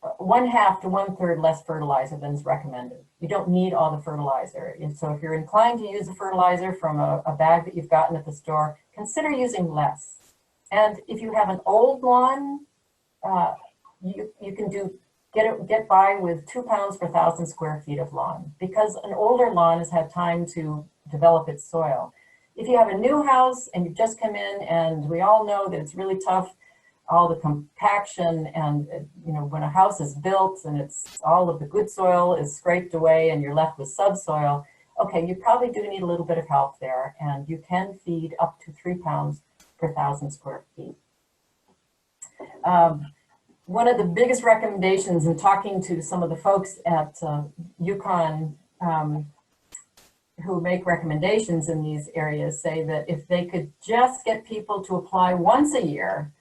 1/2 to 1/3 less fertilizer than is recommended. You don't need all the fertilizer. And so if you're inclined to use the fertilizer from a bag that you've gotten at the store, consider using less. And if you have an old lawn, you can get by with 2 pounds per 1,000 square feet of lawn, because an older lawn has had time to develop its soil. If you have a new house and you've just come in, and we all know that it's really tough, all the compaction, and when a house is built and it's all of the good soil is scraped away and you're left with subsoil, okay, you probably do need a little bit of help there, and you can feed up to 3 pounds per 1,000 square feet. One of the biggest recommendations in talking to some of the folks at UConn who make recommendations in these areas say that if they could just get people to apply once a year,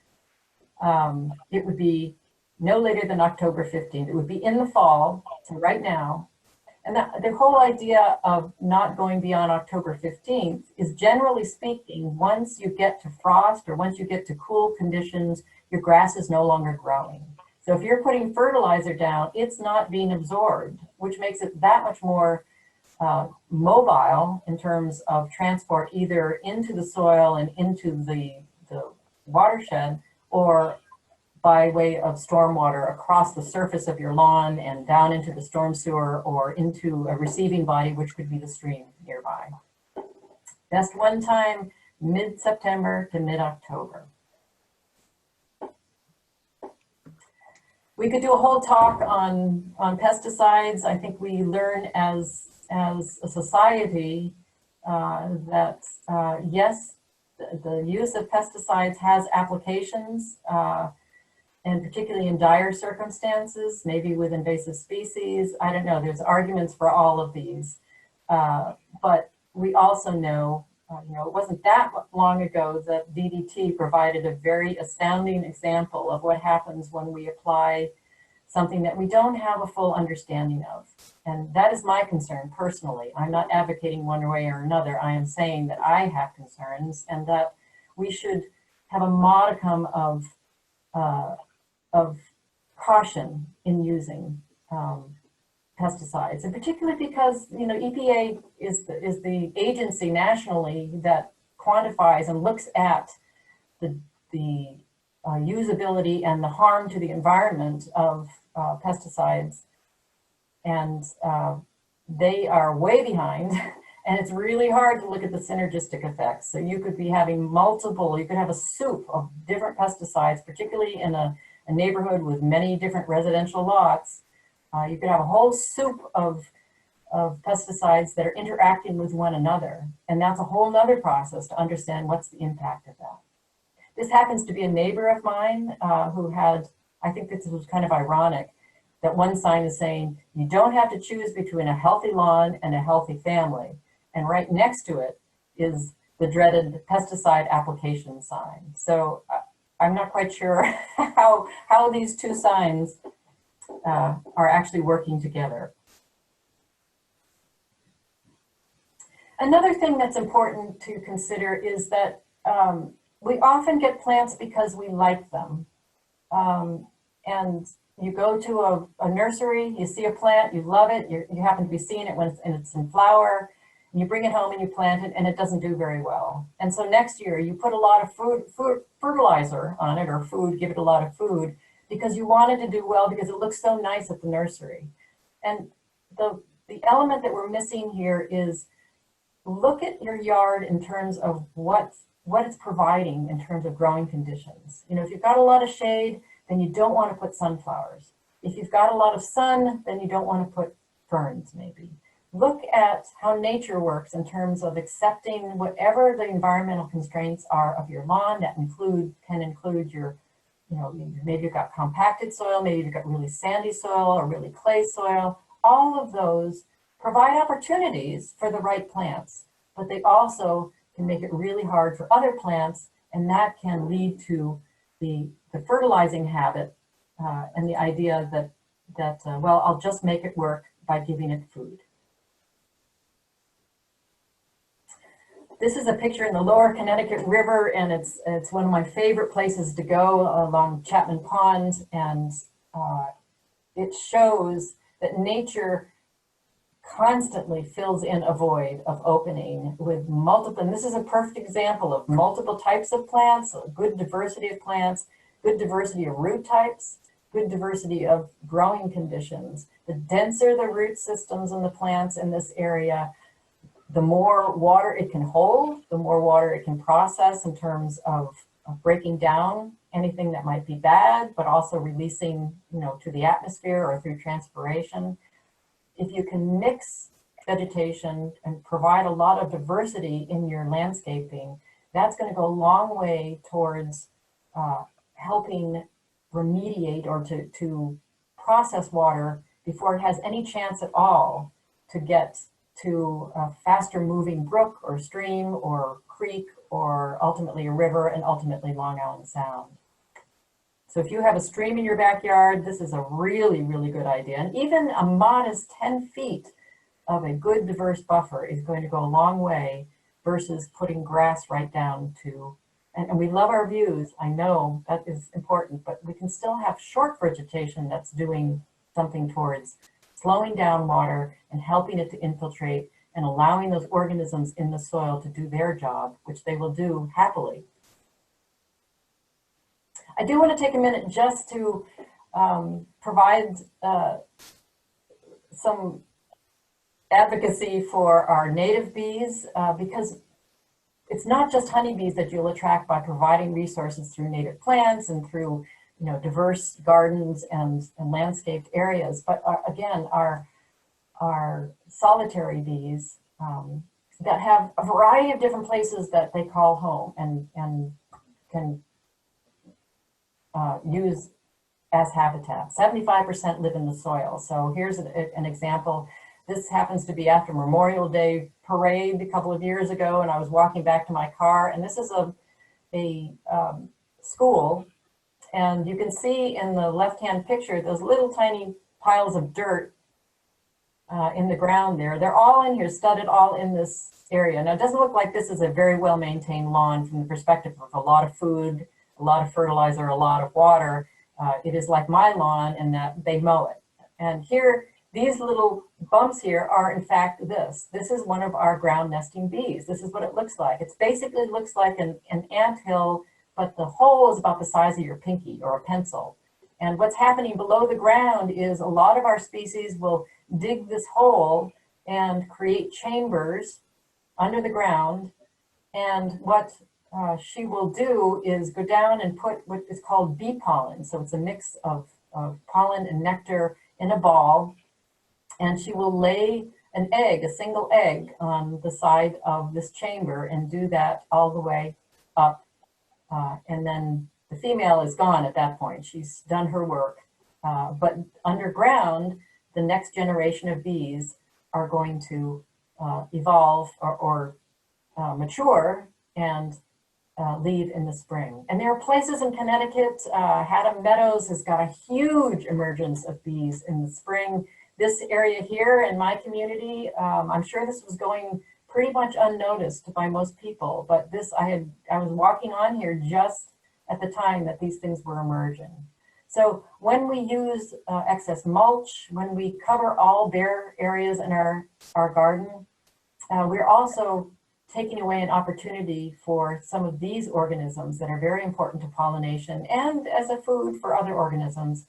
it would be no later than October 15th. It would be in the fall, so right now. And the whole idea of not going beyond October 15th is, generally speaking, once you get to frost or once you get to cool conditions, your grass is no longer growing. So if you're putting fertilizer down, it's not being absorbed, which makes it that much more mobile in terms of transport, either into the soil and into the watershed, or by way of stormwater across the surface of your lawn and down into the storm sewer or into a receiving body, which could be the stream nearby. Best one time, mid-September to mid-October. We could do a whole talk on pesticides. I think we learn as a society that yes, the use of pesticides has applications, and particularly in dire circumstances, maybe with invasive species. I don't know, there's arguments for all of these. But we also know, it wasn't that long ago that DDT provided a very astounding example of what happens when we apply something that we don't have a full understanding of. And that is my concern personally. I'm not advocating one way or another. I am saying that I have concerns, and that we should have a modicum of caution in using pesticides, and particularly because EPA is the agency nationally that quantifies and looks at the usability and the harm to the environment of pesticides, and they are way behind. And it's really hard to look at the synergistic effects. So you could be having you could have a soup of different pesticides, particularly in a neighborhood with many different residential lots. You could have a whole soup of pesticides that are interacting with one another. And that's a whole nother process to understand what's the impact of that. This happens to be a neighbor of mine who had, I think this was kind of ironic, that one sign is saying, you don't have to choose between a healthy lawn and a healthy family. And right next to it is the dreaded pesticide application sign. So I'm not quite sure how these two signs are actually working together. Another thing that's important to consider is that we often get plants because we like them. And you go to a nursery, you see a plant, you love it, you happen to be seeing it when it's in flower, and you bring it home and you plant it, and it doesn't do very well. And so next year you put a lot of fertilizer on it, or give it a lot of food, because you want it to do well, because it looks so nice at the nursery. And the element that we're missing here is, look at your yard in terms of what it's providing in terms of growing conditions. If you've got a lot of shade, then you don't want to put sunflowers. If you've got a lot of sun, then you don't want to put ferns, maybe. Look at how nature works in terms of accepting whatever the environmental constraints are of your lawn. That can include your, maybe you've got compacted soil, maybe you've got really sandy soil or really clay soil. All of those provide opportunities for the right plants, but they also can make it really hard for other plants, and that can lead to the fertilizing habit and the idea that well, I'll just make it work by giving it food. This is a picture in the lower Connecticut River, and it's one of my favorite places to go, along Chapman Pond. And it shows that nature constantly fills in a void of opening with multiple, and this is a perfect example of multiple types of plants, a good diversity of plants, good diversity of root types, good diversity of growing conditions. The denser the root systems in the plants in this area, the more water it can hold, the more water it can process in terms of breaking down anything that might be bad, but also releasing, to the atmosphere or through transpiration. If you can mix vegetation and provide a lot of diversity in your landscaping, that's going to go a long way towards helping remediate or to process water before it has any chance at all to get to a faster moving brook or stream or creek or ultimately a river and ultimately Long Island Sound. So if you have a stream in your backyard, this is a really, really good idea. And even a modest 10 feet of a good diverse buffer is going to go a long way versus putting grass right down to, and we love our views, I know that is important, but we can still have short vegetation that's doing something towards slowing down water and helping it to infiltrate and allowing those organisms in the soil to do their job, which they will do happily. I do want to take a minute just to provide some advocacy for our native bees, because it's not just honeybees that you'll attract by providing resources through native plants and through diverse gardens and landscaped areas, but again, our solitary bees that have a variety of different places that they call home and can use as habitat. 75% live in the soil. So here's an example. This happens to be after Memorial Day parade a couple of years ago, and I was walking back to my car, and this is a school, and you can see in the left-hand picture those little tiny piles of dirt in the ground there. They're all in here, studded all in this area. Now, it doesn't look like this is a very well-maintained lawn from the perspective of a lot of food, a lot of fertilizer, a lot of water. It is like my lawn in that they mow it. And here, these little bumps here are in fact this. This is one of our ground nesting bees. This is what it looks like. It basically looks like an anthill, but the hole is about the size of your pinky or a pencil. And what's happening below the ground is a lot of our species will dig this hole and create chambers under the ground. And what she will do is go down and put what is called bee pollen. So it's a mix of pollen and nectar in a ball. And she will lay an egg, a single egg, on the side of this chamber and do that all the way up. And then the female is gone at that point. She's done her work. But underground, the next generation of bees are going to evolve or mature and leave in the spring. And there are places in Connecticut, Haddam Meadows has got a huge emergence of bees in the spring. This area here in my community, I'm sure this was going pretty much unnoticed by most people, but this I was walking on here just at the time that these things were emerging. So when we use excess mulch, when we cover all bare areas in our garden, we're also taking away an opportunity for some of these organisms that are very important to pollination and as a food for other organisms.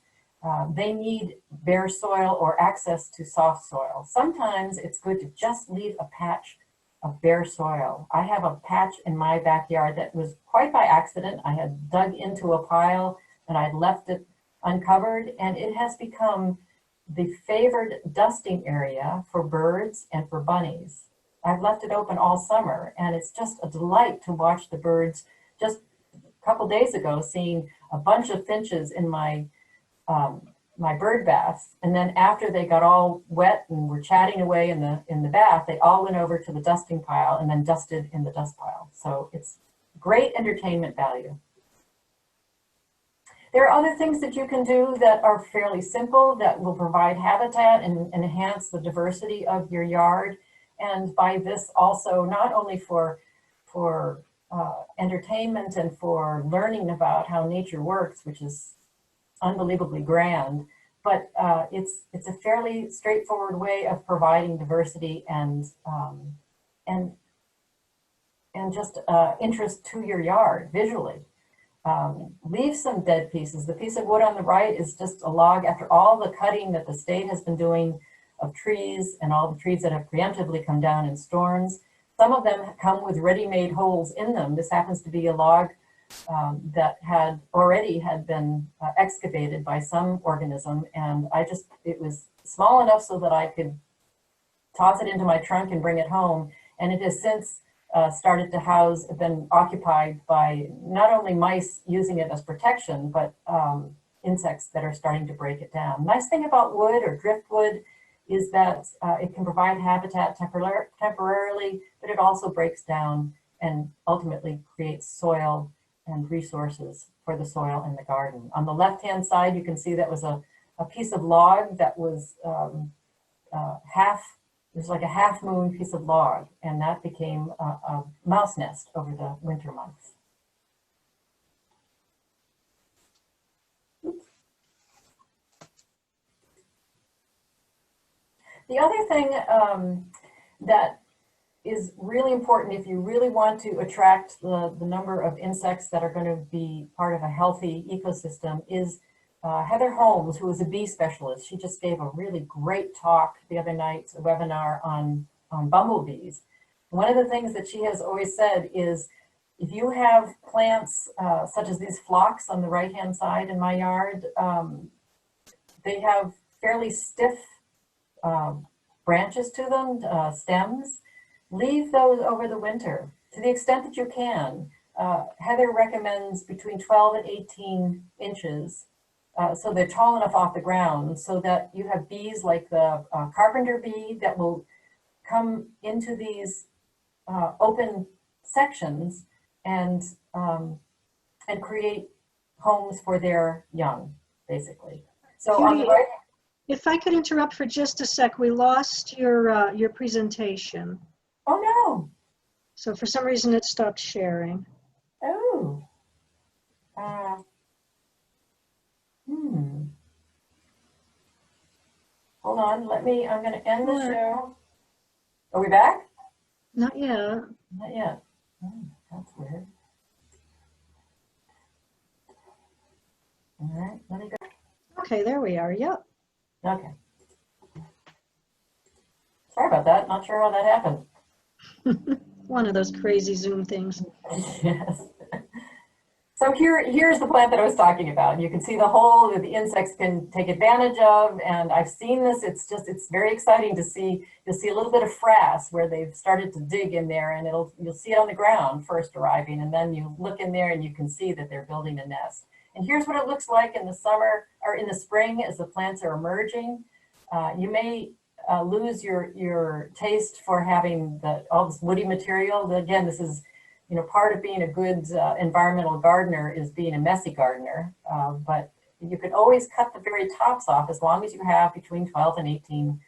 They need bare soil or access to soft soil. Sometimes it's good to just leave a patch of bare soil. I have a patch in my backyard that was quite by accident. I had dug into a pile and I left it uncovered, and it has become the favored dusting area for birds and for bunnies. I've left it open all summer, and it's just a delight to watch the birds. Just a couple days ago, seeing a bunch of finches in my my bird bath, and then after they got all wet and were chatting away in the bath, they all went over to the dusting pile and then dusted in the dust pile. So it's great entertainment value. There are other things that you can do that are fairly simple that will provide habitat and enhance the diversity of your yard. And by this also, not only for entertainment and for learning about how nature works, which is unbelievably grand, but it's a fairly straightforward way of providing diversity and and just interest to your yard visually. Leave some dead pieces. The piece of wood on the right is just a log after all the cutting that the state has been doing of trees and all the trees that have preemptively come down in storms. Some of them come with ready-made holes in them. This happens to be a log that had been excavated by some organism, and it was small enough so that I could toss it into my trunk and bring it home. And it has since started to been occupied by not only mice using it as protection, but insects that are starting to break it down. Nice thing about wood or driftwood is that it can provide habitat temporarily, but it also breaks down and ultimately creates soil and resources for the soil in the garden. On the left-hand side, you can see that was a piece of log that was it was like a half moon piece of log, and that became a mouse nest over the winter months. Oops. The other thing that is really important if you really want to attract the number of insects that are going to be part of a healthy ecosystem is Heather Holmes, who is a bee specialist. She just gave a really great talk the other night, a webinar on bumblebees. One of the things that she has always said is, if you have plants such as these phlox on the right-hand side in my yard, they have fairly stiff branches to them, stems. Leave those over the winter to the extent that you can. Heather recommends between 12 and 18 inches. So they're tall enough off the ground so that you have bees like the carpenter bee that will come into these open sections and create homes for their young, basically. So Judy, on the right. If I could interrupt for just a sec, we lost your presentation. Oh no! So for some reason it stopped sharing. Oh. Hold on, I'm going to end the show. Are we back? Not yet. Not yet. Oh, that's weird. All right, let me go. Okay, there we are. Yep. Okay. Sorry about that. Not sure how that happened. One of those crazy Zoom things. Yes. So here's the plant that I was talking about. You can see the hole that the insects can take advantage of, and I've seen this. It's very exciting to see. You'll see a little bit of frass where they've started to dig in there, and you'll see it on the ground first arriving, and then you look in there and you can see that they're building a nest. And here's what it looks like in the summer or in the spring as the plants are emerging. You may lose your taste for having all this woody material. Again, this is, part of being a good environmental gardener is being a messy gardener, but you can always cut the very tops off as long as you have between 12 and 18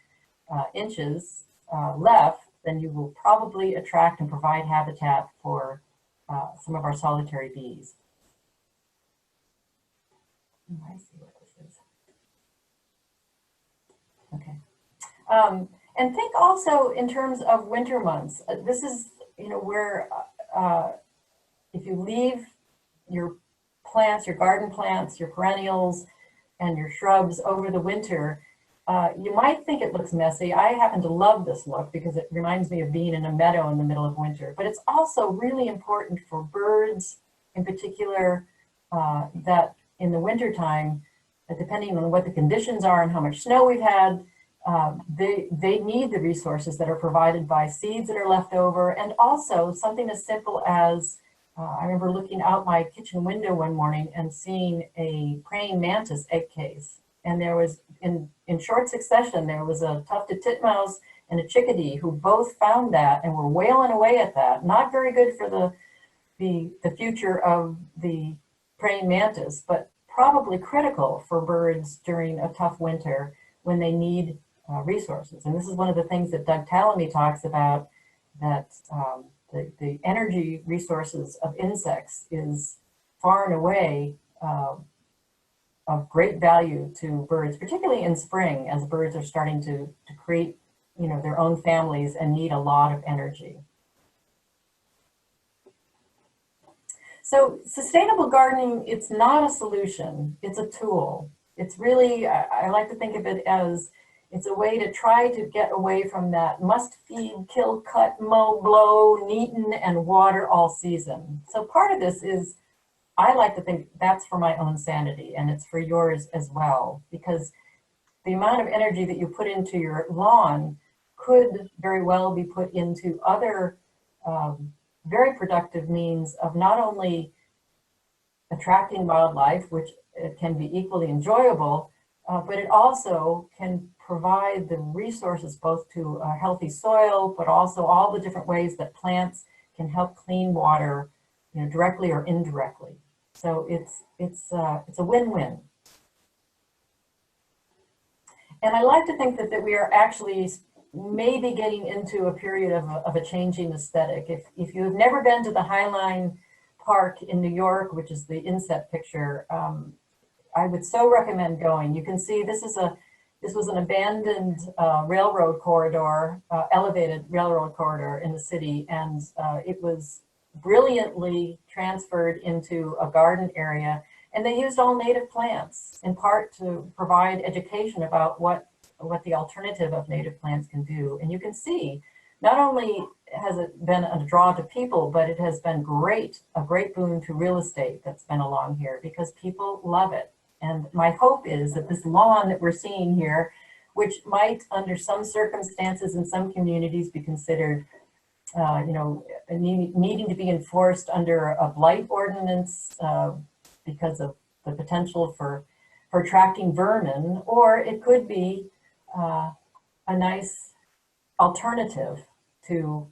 inches left, then you will probably attract and provide habitat for some of our solitary bees. I see what this is. Okay. And think also in terms of winter months. This is, where if you leave your plants, your garden plants, your perennials, and your shrubs over the winter, you might think it looks messy. I happen to love this look because it reminds me of being in a meadow in the middle of winter. But it's also really important for birds in particular that in the wintertime, depending on what the conditions are and how much snow we've had, they need the resources that are provided by seeds that are left over, and also something as simple as I remember looking out my kitchen window one morning and seeing a praying mantis egg case, and there was in short succession there was a tufted titmouse and a chickadee who both found that and were wailing away at that. Not very good for the future of the praying mantis, but probably critical for birds during a tough winter when they need resources. And this is one of the things that Doug Tallamy talks about, that the energy resources of insects is far and away of great value to birds, particularly in spring, as birds are starting to create, their own families and need a lot of energy. So sustainable gardening, it's not a solution, it's a tool. It's really, I like to think of it as, it's a way to try to get away from that must feed, kill, cut, mow, blow, neaten, and water all season. So part of this is, I like to think that's for my own sanity, and it's for yours as well, because the amount of energy that you put into your lawn could very well be put into other very productive means of not only attracting wildlife, which it can be equally enjoyable, but it also can provide the resources both to a healthy soil, but also all the different ways that plants can help clean water, directly or indirectly. So it's a win-win. And I like to think that we are actually maybe getting into a period of a changing aesthetic. If you've never been to the Highline Park in New York, which is the inset picture, I would so recommend going. You can see this was an abandoned railroad corridor, elevated railroad corridor in the city, and it was brilliantly transferred into a garden area. And they used all native plants, in part to provide education about what the alternative of native plants can do. And you can see, not only has it been a draw to people, but it has been a great boon to real estate that's been along here, because people love it. And my hope is that this lawn that we're seeing here, which might, under some circumstances in some communities, be considered needing to be enforced under a blight ordinance, because of the potential for attracting vermin, or it could be a nice alternative to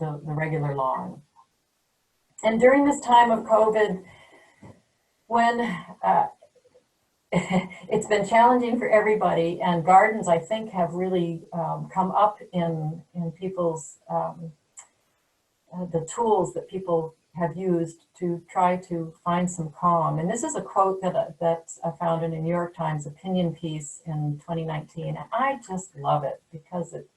the regular lawn. And during this time of COVID, when it's been challenging for everybody, and gardens, I think, have really come up in people's, the tools that people have used to try to find some calm. And this is a quote that I found in a New York Times opinion piece in 2019. And I just love it because it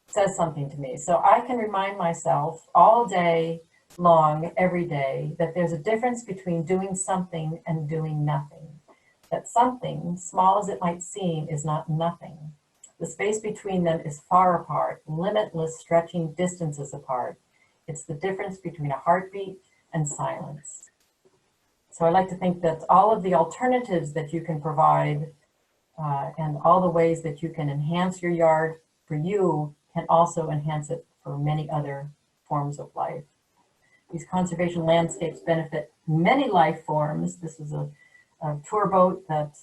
says something to me. So I can remind myself all day long, every day, that there's a difference between doing something and doing nothing. That something, small as it might seem, is not nothing. The space between them is far apart, limitless, stretching distances apart. It's the difference between a heartbeat and silence. So I like to think that all of the alternatives that you can provide and all the ways that you can enhance your yard for you can also enhance it for many other forms of life. These conservation landscapes benefit many life forms. This is a tour boat that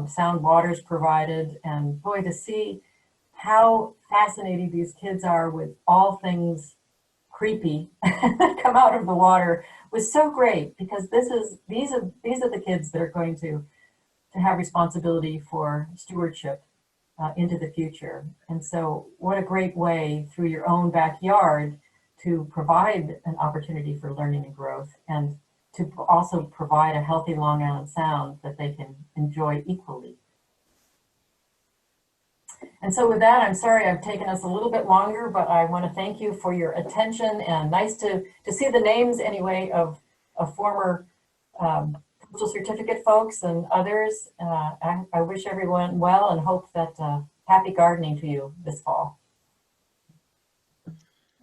Sound Waters provided, and boy, to see how fascinated these kids are with all things creepy that come out of the water was so great, because these are the kids that are going to have responsibility for stewardship into the future. And so what a great way through your own backyard to provide an opportunity for learning and growth, and to also provide a healthy Long Island Sound that they can enjoy equally. And so with that, I'm sorry I've taken us a little bit longer, but I want to thank you for your attention, and nice to see the names anyway of former Postal Certificate folks and others. I wish everyone well and hope that happy gardening to you this fall.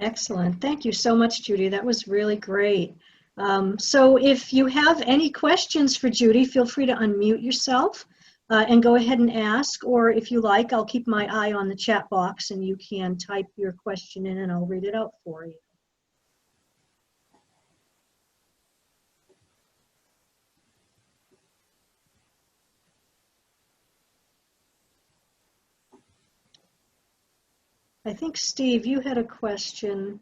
Excellent. Thank you so much, Judy. That was really great. So if you have any questions for Judy, feel free to unmute yourself and go ahead and ask, or if you like, I'll keep my eye on the chat box and you can type your question in and I'll read it out for you. I think, Steve, you had a question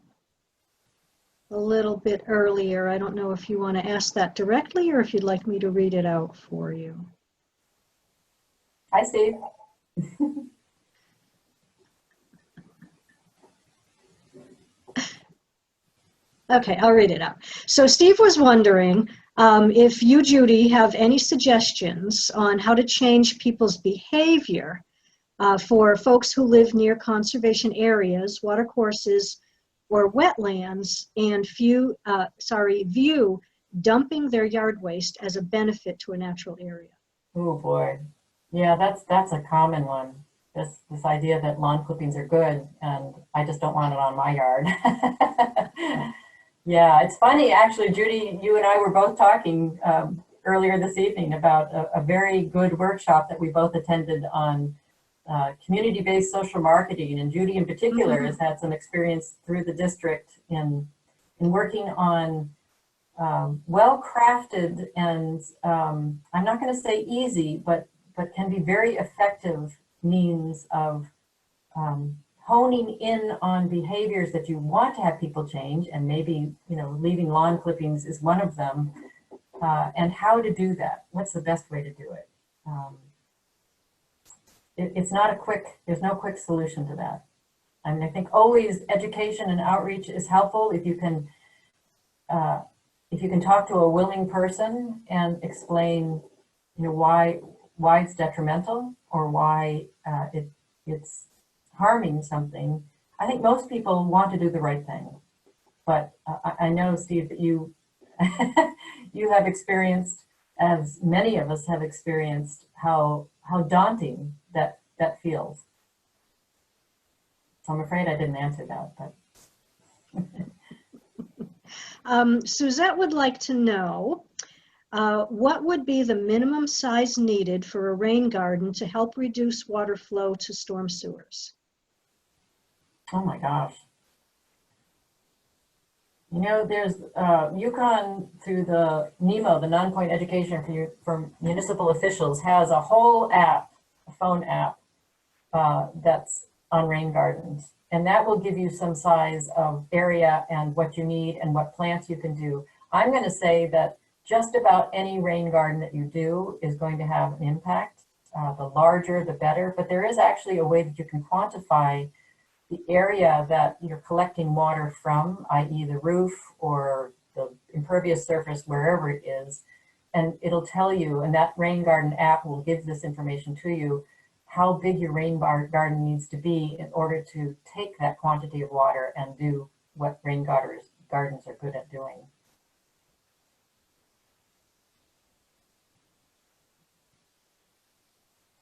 a little bit earlier. I don't know if you want to ask that directly or if you'd like me to read it out for you. Hi, Steve. Okay, I'll read it out. So Steve was wondering, If you, Judy, have any suggestions on how to change people's behavior for folks who live near conservation areas, watercourses, or wetlands, and view dumping their yard waste as a benefit to a natural area. Oh boy. Yeah, that's a common one. This idea that lawn clippings are good and I just don't want it on my yard. Yeah, it's funny actually, Judy, you and I were both talking earlier this evening about a very good workshop that we both attended on community-based social marketing, and Judy in particular has had some experience through the district in working on well-crafted and I'm not going to say easy, but can be very effective means of honing in on behaviors that you want to have people change, and maybe leaving lawn clippings is one of them, and how to do that. What's the best way to do it? It's not there's no quick solution to that. I mean, I think always education and outreach is helpful if you can talk to a willing person and explain, why it's detrimental or why it's harming something. I think most people want to do the right thing, but I know, Steve, that you you have experienced, as many of us have experienced, how daunting that feels. So I'm afraid I didn't answer that, but. Suzette would like to know, what would be the minimum size needed for a rain garden to help reduce water flow to storm sewers? Oh my gosh. There's UConn through the NEMO, the Non-Point Education for Municipal Officials, has a whole app, a phone app, that's on rain gardens. And that will give you some size of area and what you need and what plants you can do. I'm going to say that just about any rain garden that you do is going to have an impact. The larger, the better. But there is actually a way that you can quantify the area that you're collecting water from, i.e. the roof or the impervious surface, wherever it is. And it'll tell you, and that rain garden app will give this information to you, how big your rain garden needs to be in order to take that quantity of water and do what rain gardens are good at doing.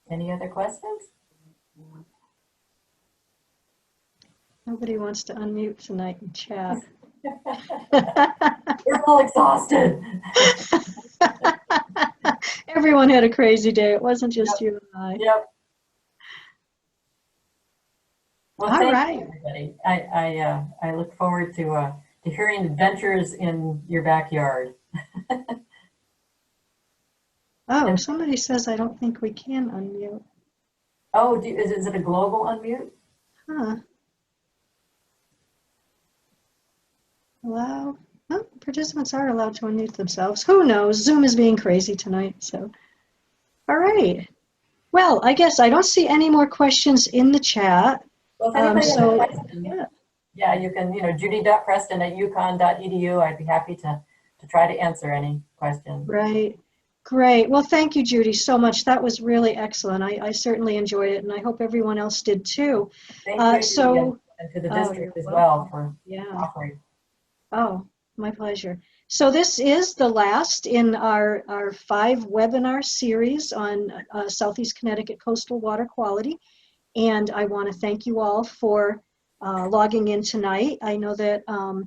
Any other questions? Nobody wants to unmute tonight and chat. We're all exhausted. Everyone had a crazy day. It wasn't just you and I. Yep. Well, All thank right. you, everybody. I look forward to hearing adventures in your backyard. Oh, somebody says I don't think we can unmute. Oh, is it a global unmute? Huh. Allow. Oh, participants are allowed to unmute themselves. Who knows? Zoom is being crazy tonight. So, all right. Well, I guess I don't see any more questions in the chat. Well, if anybody has a question, yeah, you can, judy.preston@uconn.edu. I'd be happy to try to answer any questions. Right. Great. Well, thank you, Judy, so much. That was really excellent. I certainly enjoyed it, and I hope everyone else did too. Thank you, and to the district as well for offering. Oh, my pleasure. So this is the last in our 5 webinar series on Southeast Connecticut coastal water quality. And I want to thank you all for logging in tonight. I know that a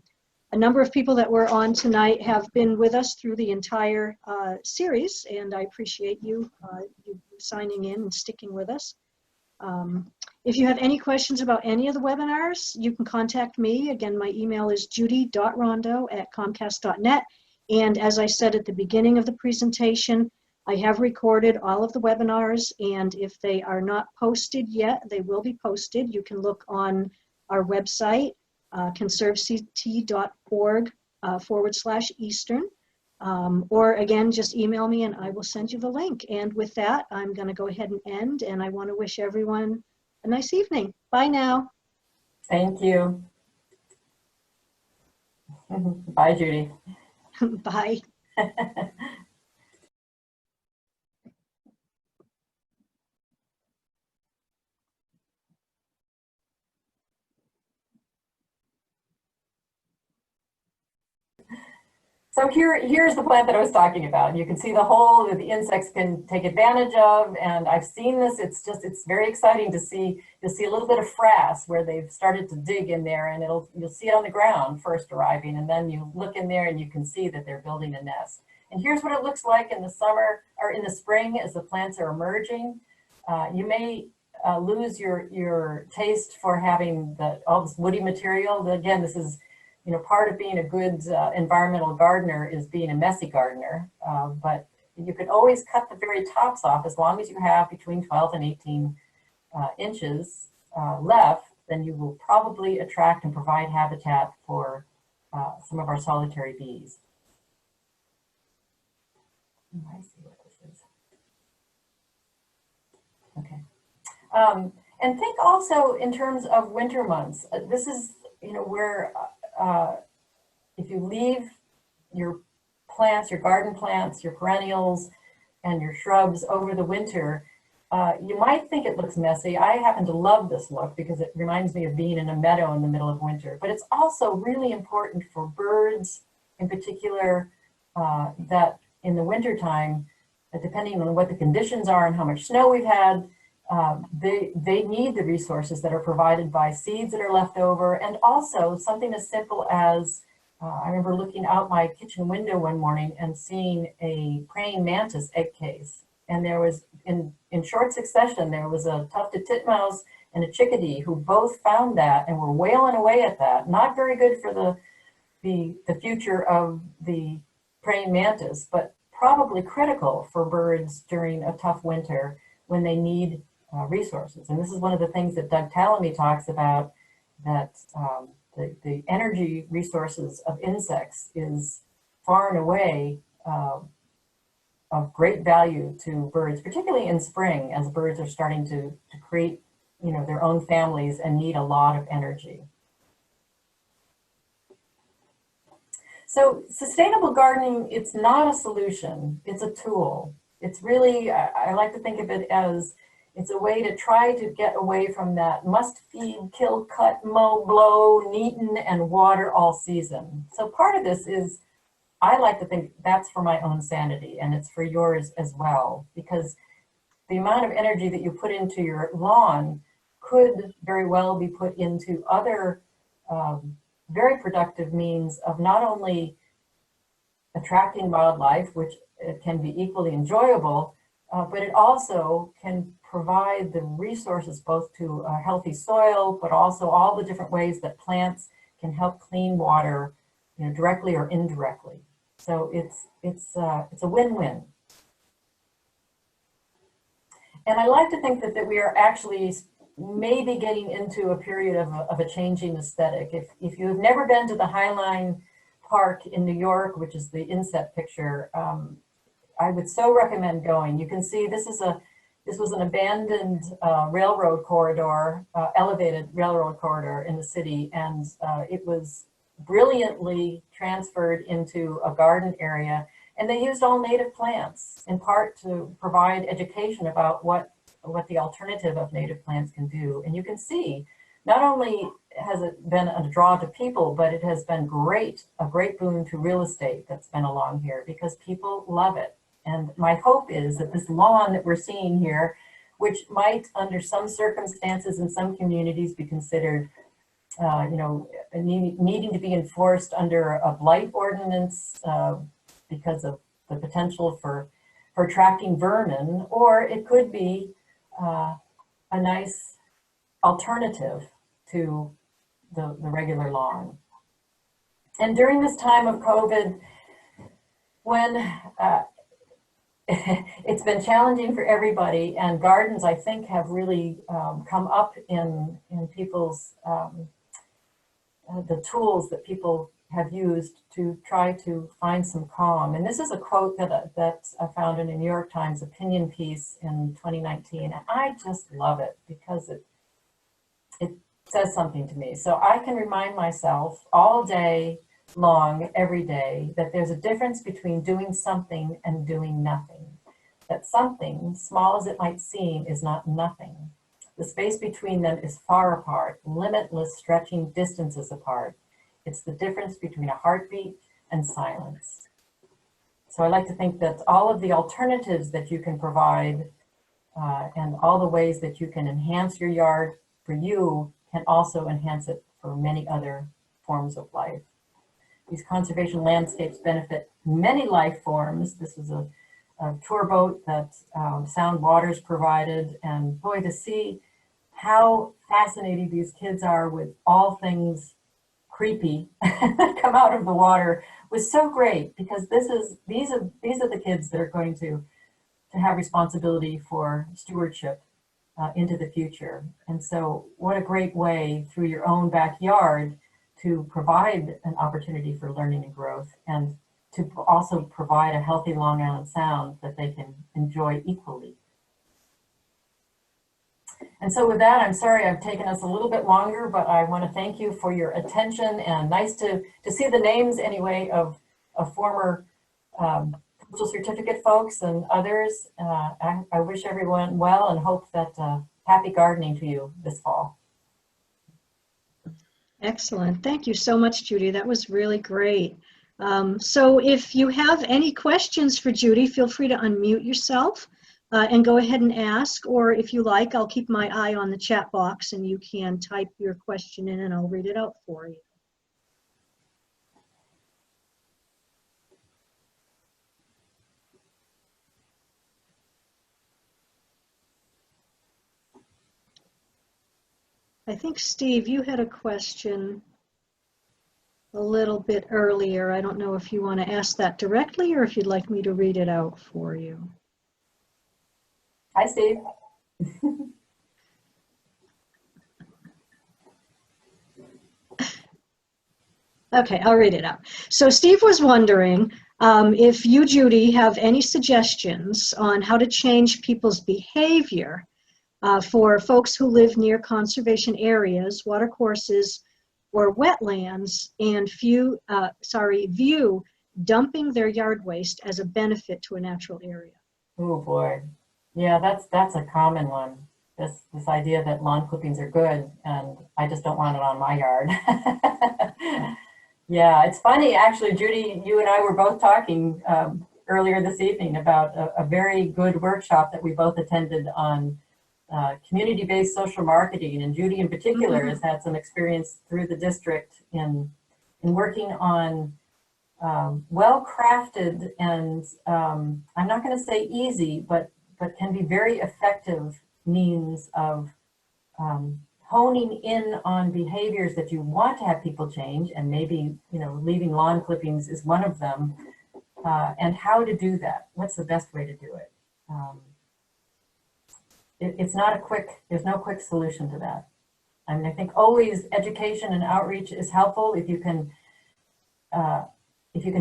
number of people that were on tonight have been with us through the entire series, and I appreciate you signing in and sticking with us. If you have any questions about any of the webinars, you can contact me. Again, my email is judy.rondo@comcast.net. And as I said at the beginning of the presentation, I have recorded all of the webinars, and if they are not posted yet, they will be posted. You can look on our website, conservect.org/Eastern. Or again, just email me and I will send you the link. And with that, I'm going to go ahead and end, and I want to wish everyone a nice evening. Bye now. Thank you. Bye, Judy. Bye. So here's the plant that I was talking about. You can see the hole that the insects can take advantage of, and I've seen this. It's very exciting to see. You'll see a little bit of frass where they've started to dig in there, and you'll see it on the ground first arriving, and then you look in there and you can see that they're building a nest. And here's what it looks like in the summer or in the spring as the plants are emerging. You may lose your taste for having all this woody material. Again, this is part of being a good environmental gardener is being a messy gardener, but you can always cut the very tops off as long as you have between 12 and 18 inches left, then you will probably attract and provide habitat for some of our solitary bees. I see what this is. Okay. And think also in terms of winter months. This is, where if you leave your plants, your garden plants, your perennials, and your shrubs over the winter, you might think it looks messy. I happen to love this look because it reminds me of being in a meadow in the middle of winter. But it's also really important for birds in particular that in the wintertime, depending on what the conditions are and how much snow we've had, they need the resources that are provided by seeds that are left over, and also something as simple as I remember looking out my kitchen window one morning and seeing a praying mantis egg case, and there was in short succession there was a tufted titmouse and a chickadee who both found that and were wailing away at that. Not very good for the future of the praying mantis, but probably critical for birds during a tough winter when they need resources. And this is one of the things that Doug Tallamy talks about, that the energy resources of insects is far and away of great value to birds, particularly in spring as birds are starting to create their own families and need a lot of energy. So sustainable gardening, it's not a solution, it's a tool. It's really, I like to think of it as it's a way to try to get away from that must feed, kill, cut, mow, blow, neaten, and water all season. So part of this is, I like to think that's for my own sanity, and it's for yours as well, because the amount of energy that you put into your lawn could very well be put into other very productive means of not only attracting wildlife, which can be equally enjoyable, but it also can provide the resources both to a healthy soil, but also all the different ways that plants can help clean water, directly or indirectly. So it's a win-win. And I like to think that we are actually maybe getting into a period of a changing aesthetic. If you've never been to the Highline Park in New York, which is the inset picture, I would so recommend going. You can see this was an abandoned railroad corridor, elevated railroad corridor in the city, and it was brilliantly transferred into a garden area. And they used all native plants, in part to provide education about what the alternative of native plants can do. And you can see, not only has it been a draw to people, but it has been a great boon to real estate that's been along here because people love it. And my hope is that this lawn that we're seeing here, which might under some circumstances in some communities be considered needing to be enforced under a blight ordinance because of the potential for attracting vermin, or it could be a nice alternative to the regular lawn. And during this time of COVID, when it's been challenging for everybody, and gardens, I think, have really come up in people's, the tools that people have used to try to find some calm. And this is a quote that I found in a New York Times opinion piece in 2019. And I just love it because it says something to me. So I can remind myself all day long every day that there's a difference between doing something and doing nothing. That something, small as it might seem, is not nothing. The space between them is far apart, limitless stretching distances apart. It's the difference between a heartbeat and silence. So I like to think that all of the alternatives that you can provide and all the ways that you can enhance your yard for you can also enhance it for many other forms of life. These conservation landscapes benefit many life forms. This is a tour boat that Sound Waters provided, and boy, to see how fascinated these kids are with all things creepy that come out of the water was so great, because these are the kids that are going to have responsibility for stewardship into the future. And so what a great way through your own backyard to provide an opportunity for learning and growth, and to also provide a healthy Long Island Sound that they can enjoy equally. And so with that, I'm sorry I've taken us a little bit longer, but I want to thank you for your attention, and nice to see the names anyway of former postal certificate folks and others. I wish everyone well and hope that happy gardening to you this fall. Excellent. Thank you so much, Judy. That was really great. So if you have any questions for Judy, feel free to unmute yourself and go ahead and ask, or if you like, I'll keep my eye on the chat box and you can type your question in and I'll read it out for you. I think, Steve, you had a question a little bit earlier. I don't know if you want to ask that directly or if you'd like me to read it out for you. Hi, Steve. Okay, I'll read it out. So Steve was wondering if you, Judy, have any suggestions on how to change people's behavior for folks who live near conservation areas, watercourses, or wetlands, and view dumping their yard waste as a benefit to a natural area. Oh boy, yeah, that's a common one. This idea that lawn clippings are good, and I just don't want it on my yard. Yeah, it's funny actually, Judy. You and I were both talking earlier this evening about a very good workshop that we both attended on community-based social marketing, and Judy in particular has had some experience through the district in working on well-crafted and I'm not going to say easy, but can be very effective means of honing in on behaviors that you want to have people change, and maybe leaving lawn clippings is one of them, and how to do that. What's the best way to do it? It's not there's no quick solution to that. I mean, I think always education and outreach is helpful if you can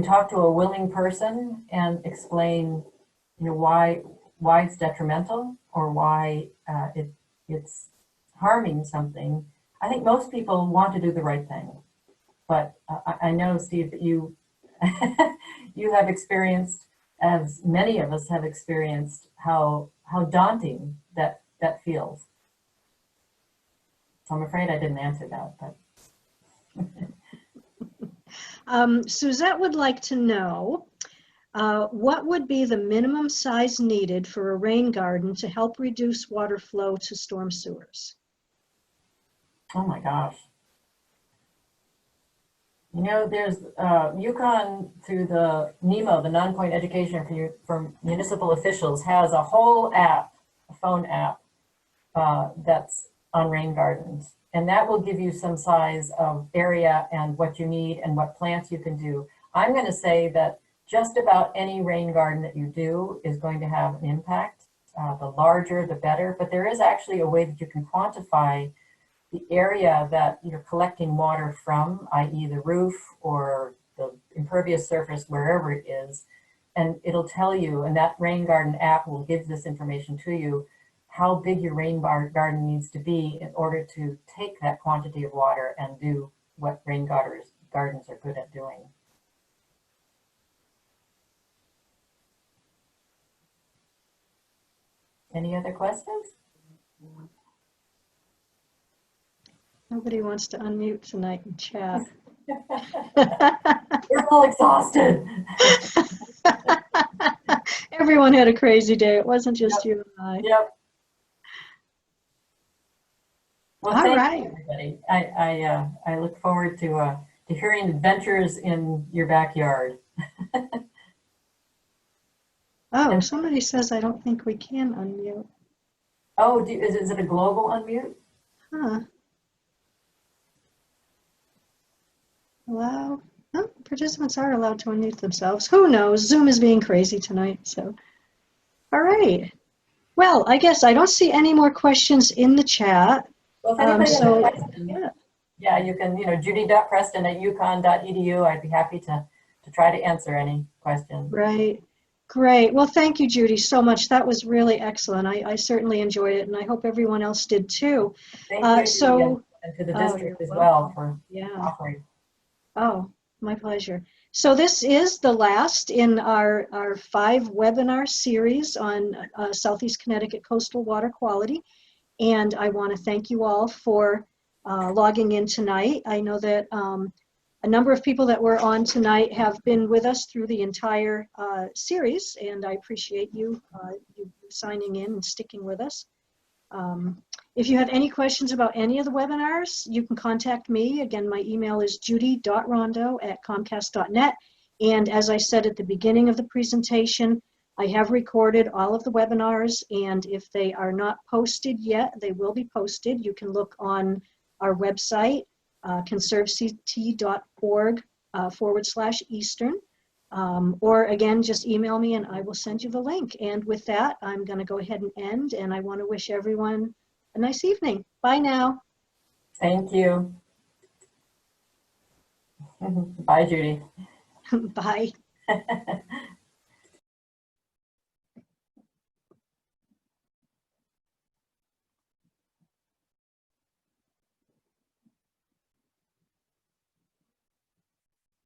talk to a willing person and explain, why it's detrimental or why it's harming something. I think most people want to do the right thing, but I know, Steve, that you you have experienced, as many of us have experienced, how daunting that feels. So I'm afraid I didn't answer that, but. Suzette would like to know, what would be the minimum size needed for a rain garden to help reduce water flow to storm sewers? Oh my gosh. There's UConn, through the NEMO, the Non-Point Education for Municipal Officials, has a whole app, a phone app, that's on rain gardens. And that will give you some size of area and what you need and what plants you can do. I'm going to say that just about any rain garden that you do is going to have an impact. The larger, the better. But there is actually a way that you can quantify the area that you're collecting water from, i.e. the roof or the impervious surface, wherever it is. And it'll tell you, and that rain garden app will give this information to you, how big your rain garden needs to be in order to take that quantity of water and do what rain gardens are good at doing. Any other questions? Nobody wants to unmute tonight and chat. We're all exhausted. Everyone had a crazy day. It wasn't just you and I. Yep. Well, All thank right. you, everybody. I look forward to hearing adventures in your backyard. Oh, somebody says I don't think we can unmute. Oh, is it a global unmute? Huh. Allow. Oh, participants are allowed to unmute themselves. Who knows? Zoom is being crazy tonight. So, all right. Well, I guess I don't see any more questions in the chat. Well, if anybody has a question, yeah. Yeah, you can, judy.preston@uconn.edu. I'd be happy to try to answer any questions. Right. Great. Well, thank you, Judy, so much. That was really excellent. I certainly enjoyed it, and I hope everyone else did too. Thank you, Judy, and to the Oh, district you're as well welcome. for offering. Oh, my pleasure. So this is the last in our 5 webinar series on Southeast Connecticut coastal water quality. And I want to thank you all for logging in tonight. I know that a number of people that were on tonight have been with us through the entire series, and I appreciate you signing in and sticking with us. If you have any questions about any of the webinars, you can contact me. Again, my email is judy.rondo@comcast.net. And as I said at the beginning of the presentation, I have recorded all of the webinars, and if they are not posted yet, they will be posted. You can look on our website, conservect.org/Eastern. Or again, just email me and I will send you the link. And with that, I'm going to go ahead and end, and I want to wish everyone a nice evening. Bye now. Thank you. Bye, Judy. Bye.